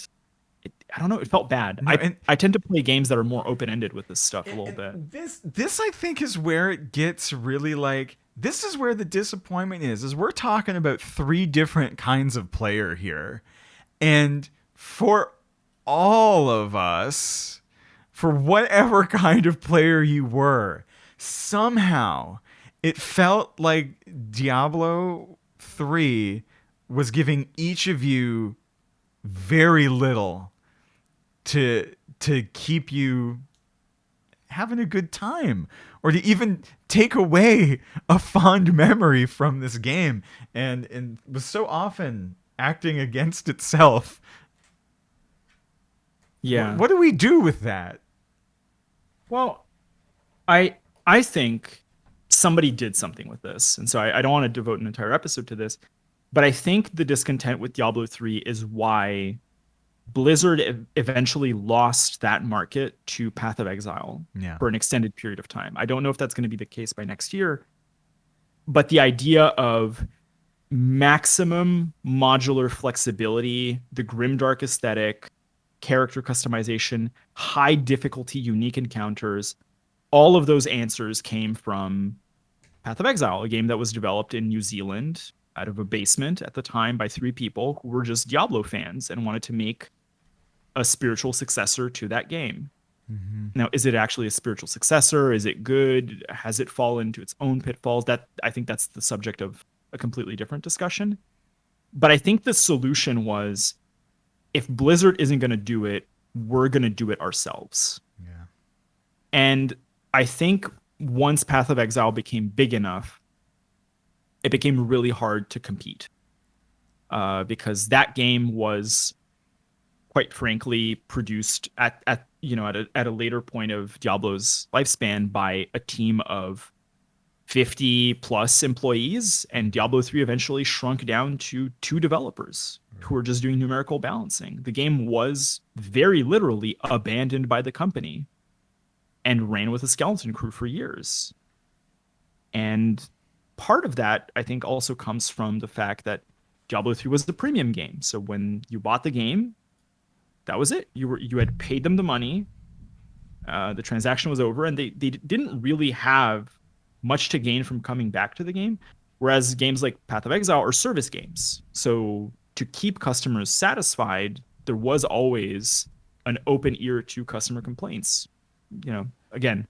I don't know, it felt bad. No, I tend to play games that are more open-ended with this stuff a little bit. This I think is where it gets really like, this is where the disappointment is we're talking about 3 different kinds of player here. And for all of us, for whatever kind of player you were, somehow it felt like Diablo 3 was giving each of you very little to keep you having a good time or to even take away a fond memory from this game, and was so often acting against itself. Yeah. What do we do with that? Well, I think somebody did something with this, and so I don't want to devote an entire episode to this, but I think the discontent with Diablo 3 is why Blizzard eventually lost that market to Path of Exile Yeah. for an extended period of time. I don't know if that's going to be the case by next year, but the idea of maximum modular flexibility, the grimdark aesthetic, character customization, high difficulty unique encounters, all of those answers came from Path of Exile, a game that was developed in New Zealand out of a basement at the time by three people who were just Diablo fans and wanted to make a spiritual successor to that game. Mm-hmm. Now, is it actually a spiritual successor? Is it good? Has it fallen into its own pitfalls? That I think that's the subject of a completely different discussion. But I think the solution was if Blizzard isn't going to do it, we're going to do it ourselves. Yeah. And I think once Path of Exile became big enough, it became really hard to compete because that game was, quite frankly, produced at a later point of Diablo's lifespan by a team of 50 plus employees, and Diablo 3 eventually shrunk down to 2 developers who were just doing numerical balancing. The game was very literally abandoned by the company and ran with a skeleton crew for years. And part of that, I think, also comes from the fact that Diablo 3 was the premium game. So when you bought the game, that was it. You had paid them the money. The transaction was over, and they didn't really have much to gain from coming back to the game. Whereas games like Path of Exile are service games. So to keep customers satisfied, there was always an open ear to customer complaints. Again,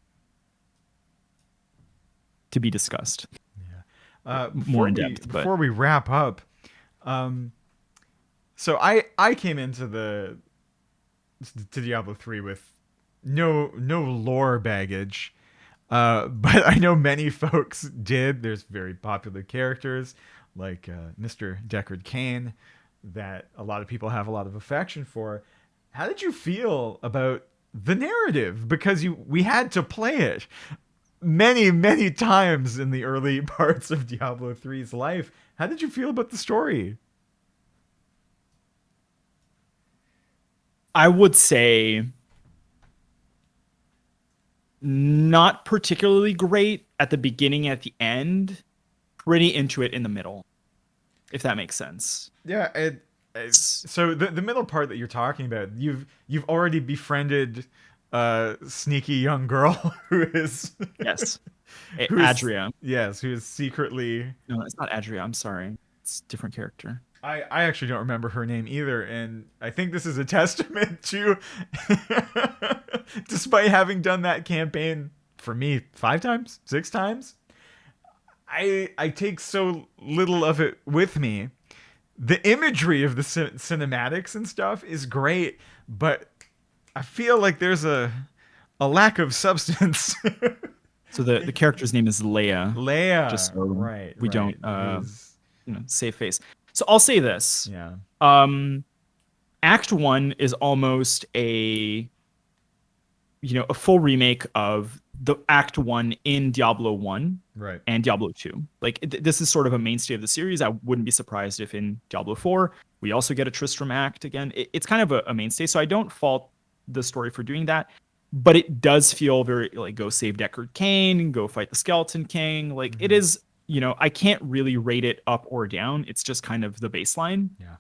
to be discussed. Yeah. More in depth. Before we wrap up, so I came into to Diablo 3 with no lore baggage. But I know many folks did. There's very popular characters like Mr. Deckard Cain that a lot of people have a lot of affection for. How did you feel about the narrative? Because we had to play it many times in the early parts of Diablo 3's life. How did you feel about the story? I would say not particularly great at the beginning, at the end, pretty into it in the middle, if that makes sense. Yeah, so the middle part that you're talking about, you've already befriended a sneaky young girl who is yes, Adria. Adria. Yes, who is secretly. No, it's not Adria. I'm sorry, it's a different character. I actually don't remember her name either, and I think this is a testament to, despite having done that campaign for me 5 times, 6 times, I take so little of it with me. The imagery of the cinematics and stuff is great, but I feel like there's a lack of substance. So the character's name is Leia. Leia, just so right? We right. don't save face. So I'll say this. Yeah. Act 1 is almost a full remake of the Act 1 in Diablo 1 right. and Diablo 2. Like this is sort of a mainstay of the series. I wouldn't be surprised if in Diablo 4 we also get a Tristram Act again. It's kind of a mainstay, so I don't fault the story for doing that. But it does feel very like go save Deckard Cain, go fight the Skeleton King. Like it is, I can't really rate it up or down. It's just kind of the baseline. Yeah.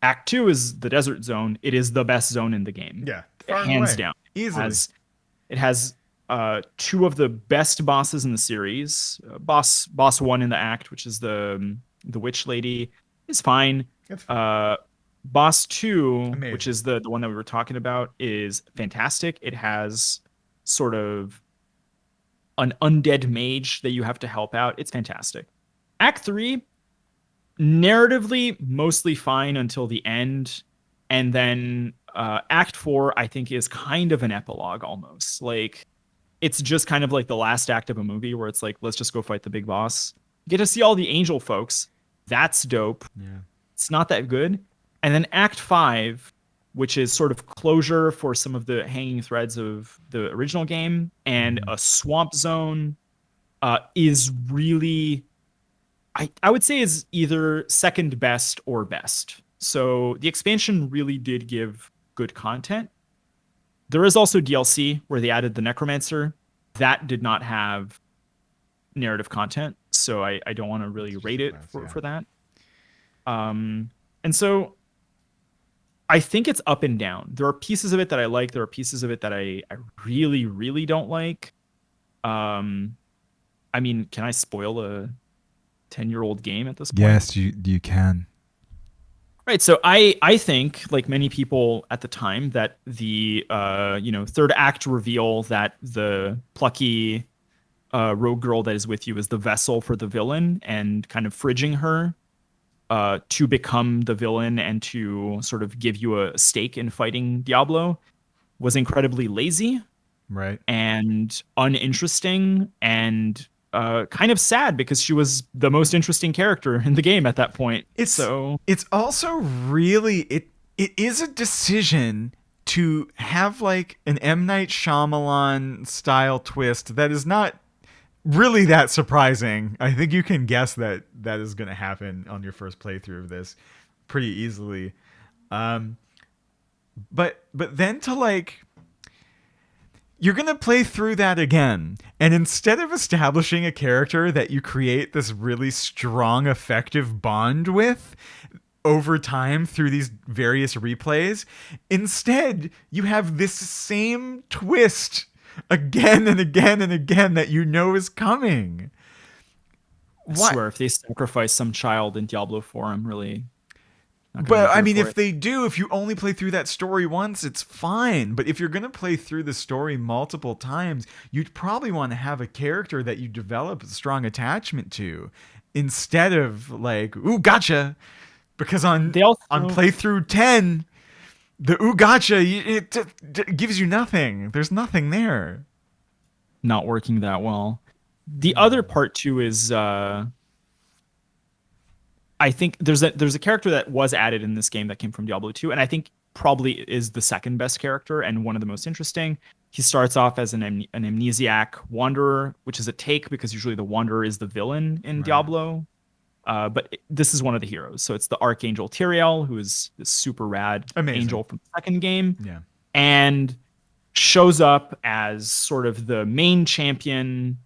Act 2 is the desert zone. It is the best zone in the game. Yeah. Hands down. Easily. It has 2 of the best bosses in the series. Boss 1 in the act, which is the witch lady, is fine. Boss 2, amazing, which is the one that we were talking about, is fantastic. It has sort of an undead mage that you have to help out. It's fantastic. Act 3, narratively mostly fine until the end, and then Act 4 I think is kind of an epilogue almost. Like it's just kind of like the last act of a movie where it's like, let's just go fight the big boss. You get to see all the angel folks. That's dope. Yeah. It's not that good. And then Act 5, which is sort of closure for some of the hanging threads of the original game, and a swamp zone, is really, I would say, is either second best or best. So the expansion really did give good content. There is also DLC where they added the Necromancer. That did not have narrative content, so I don't want to really rate it for that. And so I think it's up and down. There are pieces of it that I like. There are pieces of it that I really, really don't like. I mean, can I spoil a 10-year-old game at this point? Yes, you can. Right. So I think, like many people at the time, that the third act reveal that the plucky rogue girl that is with you is the vessel for the villain, and kind of fridging her to become the villain and to sort of give you a stake in fighting Diablo was incredibly lazy, right, and uninteresting, and kind of sad because she was the most interesting character in the game at that point. It's also really it is a decision to have like an M. Night Shyamalan style twist that is not really that surprising. I think you can guess that is going to happen on your first playthrough of this pretty easily. But then to like, you're going to play through that again. And instead of establishing a character that you create this really strong, effective bond with over time through these various replays, instead you have this same twist again and again and again that you know is coming. I swear, if they sacrifice some child in Diablo 4, I'm really... But I mean, if they do, if you only play through that story once, it's fine. But if you're going to play through the story multiple times, you'd probably want to have a character that you develop a strong attachment to, instead of like, ooh, gotcha. Because on playthrough 10, the ooh, gotcha, it gives you nothing. There's nothing there. Not working that well. The other part too is... I think there's a character that was added in this game that came from Diablo 2, and I think probably is the second best character and one of the most interesting. He starts off as an amnesiac wanderer, which is a take because usually the wanderer is the villain in Diablo. But this is one of the heroes. So it's the Archangel Tyrael, who is this super rad angel from the second game. Yeah. And shows up as sort of the main champion,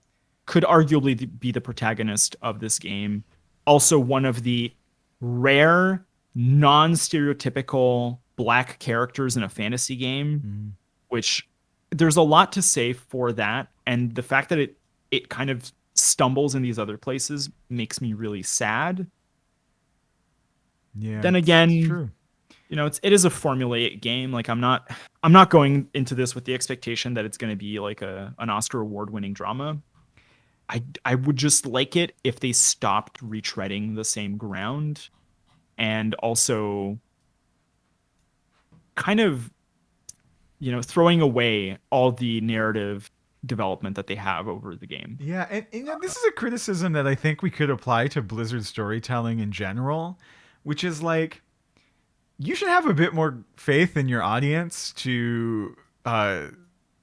could arguably be the protagonist of this game. Also one of the rare, non-stereotypical black characters in a fantasy game, which there's a lot to say for that. And the fact that it kind of stumbles in these other places makes me really sad. Yeah. Then again, it's true. You know, it is a formulaic game. Like I'm not going into this with the expectation that it's going to be like an Oscar award-winning drama. I would just like it if they stopped retreading the same ground, and also kind of, throwing away all the narrative development that they have over the game. Yeah, and this is a criticism that I think we could apply to Blizzard storytelling in general, which is like, you should have a bit more faith in your audience to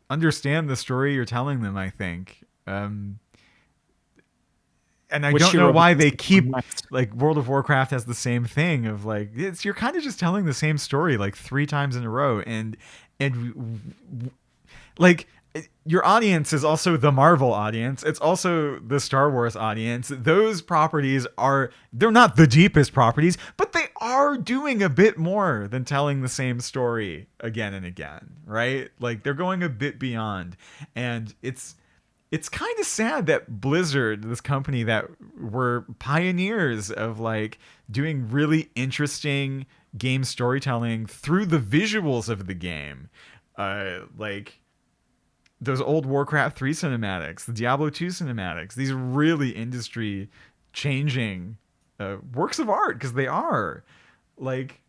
understand the story you're telling them, I think. And I don't know why they keep, like, World of Warcraft has the same thing of like, you're kind of just telling the same story like 3 times in a row, and like, your audience is also the Marvel audience. It's also the Star Wars audience. Those properties they're not the deepest properties, but they are doing a bit more than telling the same story again and again, right? Like, they're going a bit beyond, and it's kind of sad that Blizzard, this company that were pioneers of like doing really interesting game storytelling through the visuals of the game, like those old Warcraft 3 cinematics, the Diablo 2 cinematics, these really industry changing works of art, because they are. Like,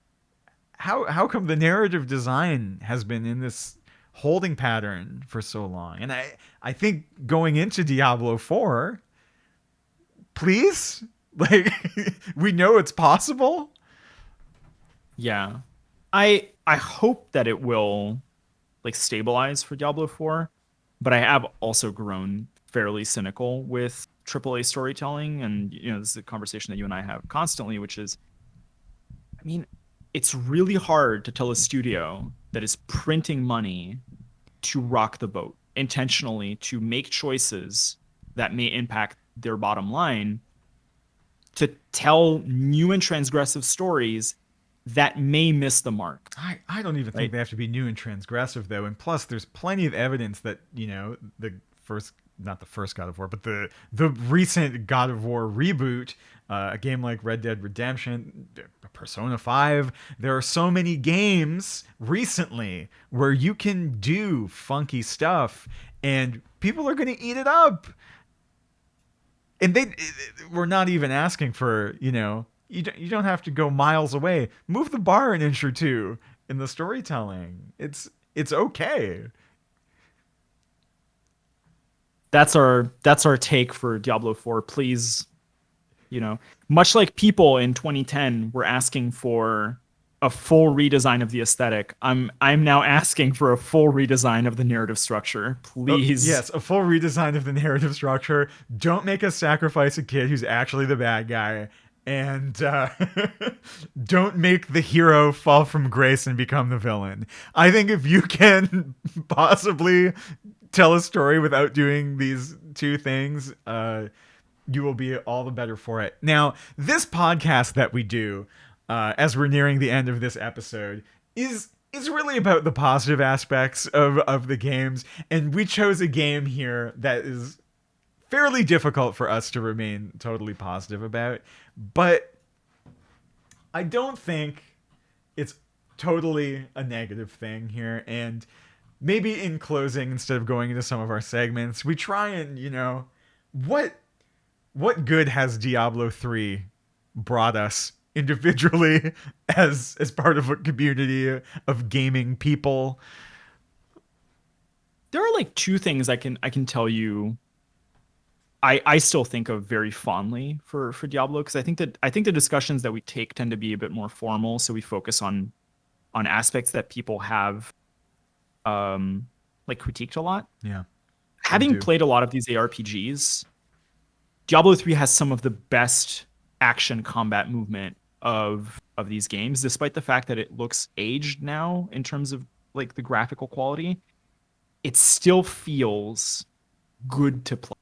how come the narrative design has been in this holding pattern for so long? And I think going into Diablo 4, please, like, we know it's possible. Yeah. I hope that it will like stabilize for Diablo 4, but I have also grown fairly cynical with AAA storytelling, and this is a conversation that you and I have constantly, which is, I mean, it's really hard to tell a studio that is printing money to rock the boat intentionally, to make choices that may impact their bottom line, to tell new and transgressive stories that may miss the mark, I don't even think right? they have to be new and transgressive, though. And plus, there's plenty of evidence that, the first, not the first God of War, but the recent God of War reboot, a game like Red Dead Redemption, Persona 5, there are so many games recently where you can do funky stuff and people are going to eat it up. And we're not even asking for, you don't have to go miles away. Move the bar an inch or two in the storytelling. It's okay. That's our take for Diablo 4. Please, much like people in 2010 were asking for a full redesign of the aesthetic, I'm now asking for a full redesign of the narrative structure. Oh, Please. yes, a full redesign of the narrative structure. Don't make us sacrifice a kid who's actually the bad guy. And don't make the hero fall from grace and become the villain. I think if you can possibly tell a story without doing these two things, you will be all the better for it. Now, this podcast that we do, as we're nearing the end of this episode, is really about the positive aspects of the games, and we chose a game here that is fairly difficult for us to remain totally positive about, but I don't think it's totally a negative thing here. And maybe in closing, instead of going into some of our segments, we try and, what good has Diablo 3 brought us individually as part of a community of gaming people? There are like two things I can tell you I still think of very fondly for Diablo, because I think the discussions that we take tend to be a bit more formal, so we focus on aspects that people have like critiqued a lot. Yeah. Having played a lot of these ARPGs, Diablo 3 has some of the best action combat movement of these games, despite the fact that it looks aged now in terms of like the graphical quality. It still feels good to play.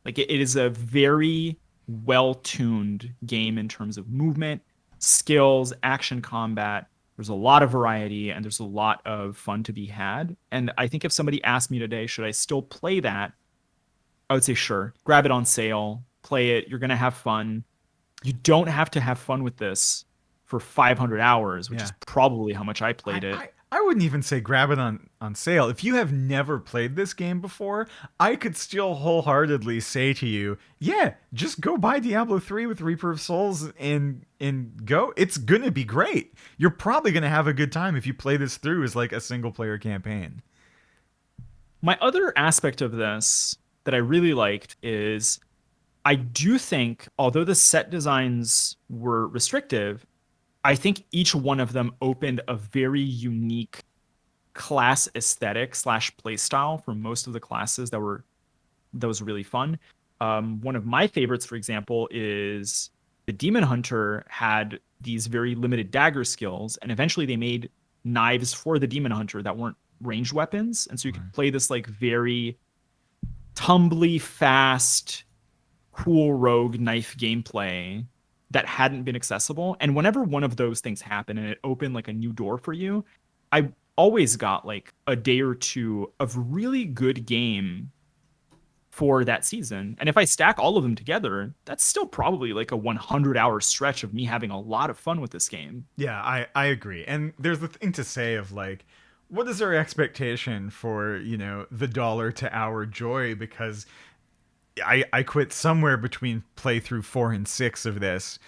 Like it is a very well-tuned game in terms of movement, skills, action combat. There's a lot of variety and there's a lot of fun to be had. And I think if somebody asked me today, should I still play that? I would say sure. Grab it on sale, play it. You're going to have fun. You don't have to have fun with this for 500 hours, which is probably how much I played it. I wouldn't even say grab it on sale. If you have never played this game before, I could still wholeheartedly say to you, yeah, just go buy Diablo 3 with Reaper of Souls and go. It's going to be great. You're probably going to have a good time if you play this through as like a single player campaign. My other aspect of this that I really liked is I do think, although the set designs were restrictive, I think each one of them opened a very unique class aesthetic / play style for most of the classes that was really fun. One of my favorites, for example, is the Demon Hunter had these very limited dagger skills, and eventually they made knives for the Demon Hunter that weren't ranged weapons, and so you could play this like very tumbly, fast, cool rogue knife gameplay that hadn't been accessible. And whenever one of those things happened and it opened like a new door for you, I always got like a day or two of really good game for that season. And if I stack all of them together, that's still probably like a 100-hour stretch of me having a lot of fun with this game. Yeah, I agree. And there's the thing to say of like, what is our expectation for, the dollar to hour joy? Because I quit somewhere between playthrough 4 and 6 of this,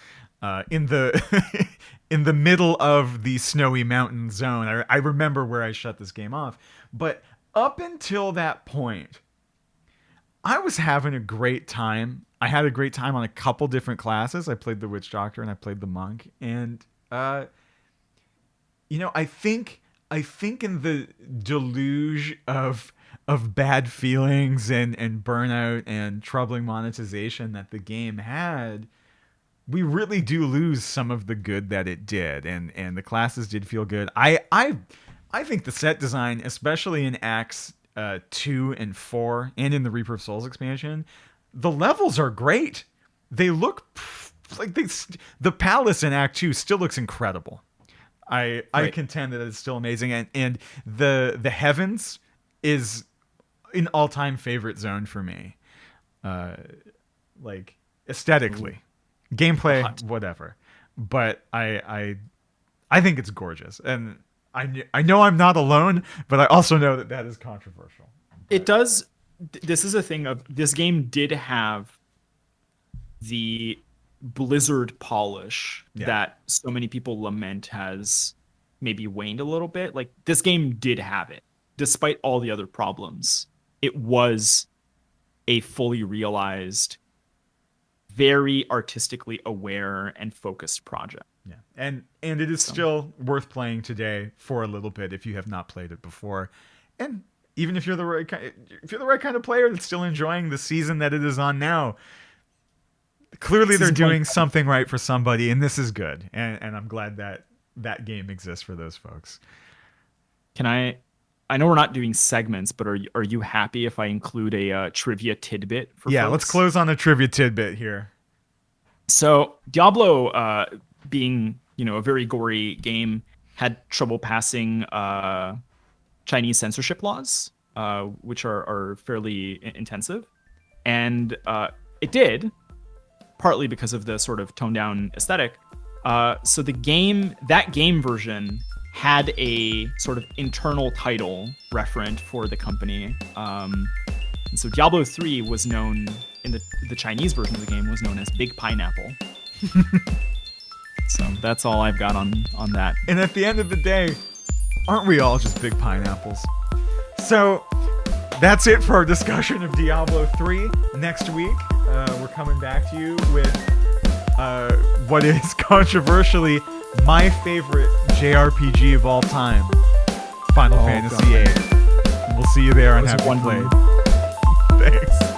in the in the middle of the snowy mountain zone. I remember where I shut this game off, but up until that point, I was having a great time. I had a great time on a couple different classes. I played the witch doctor and I played the monk, and I think in the deluge of bad feelings and burnout and troubling monetization that the game had, we really do lose some of the good that it did, and the classes did feel good. I think the set design, especially in Acts 2 and 4, and in the Reaper of Souls expansion, the levels are great. They look like the palace in Act 2 still looks incredible. I contend that it's still amazing, and the heavens is an all-time favorite zone for me. Like aesthetically, gameplay, whatever, but I think it's gorgeous, and I know I'm not alone, but I also know that is controversial. It does. This is a thing of this game did have the Blizzard polish that so many people lament has maybe waned a little bit. Like, this game did have it, despite all the other problems. It was a fully realized, very artistically aware and focused project. Yeah, and it is still worth playing today for a little bit if you have not played it before, and even if you're the right kind of player that's still enjoying the season that it is on now. Clearly, they're doing something right for somebody, and this is good, and I'm glad that game exists for those folks. I know we're not doing segments, but are you happy if I include a trivia tidbit for folks? Let's close on a trivia tidbit here. So Diablo, being a very gory game, had trouble passing Chinese censorship laws, which are fairly intensive, and it did, partly because of the sort of toned down aesthetic. So that game version had a sort of internal title referent for the company. And so Diablo 3 was known, in the Chinese version of the game, was known as Big Pineapple. So that's all I've got on that. And at the end of the day, aren't we all just big pineapples? So that's it for our discussion of Diablo 3. Next week, we're coming back to you with what is controversially my favorite JRPG of all time, Final Fantasy VIII. And we'll see you there on Happy Played. Thanks.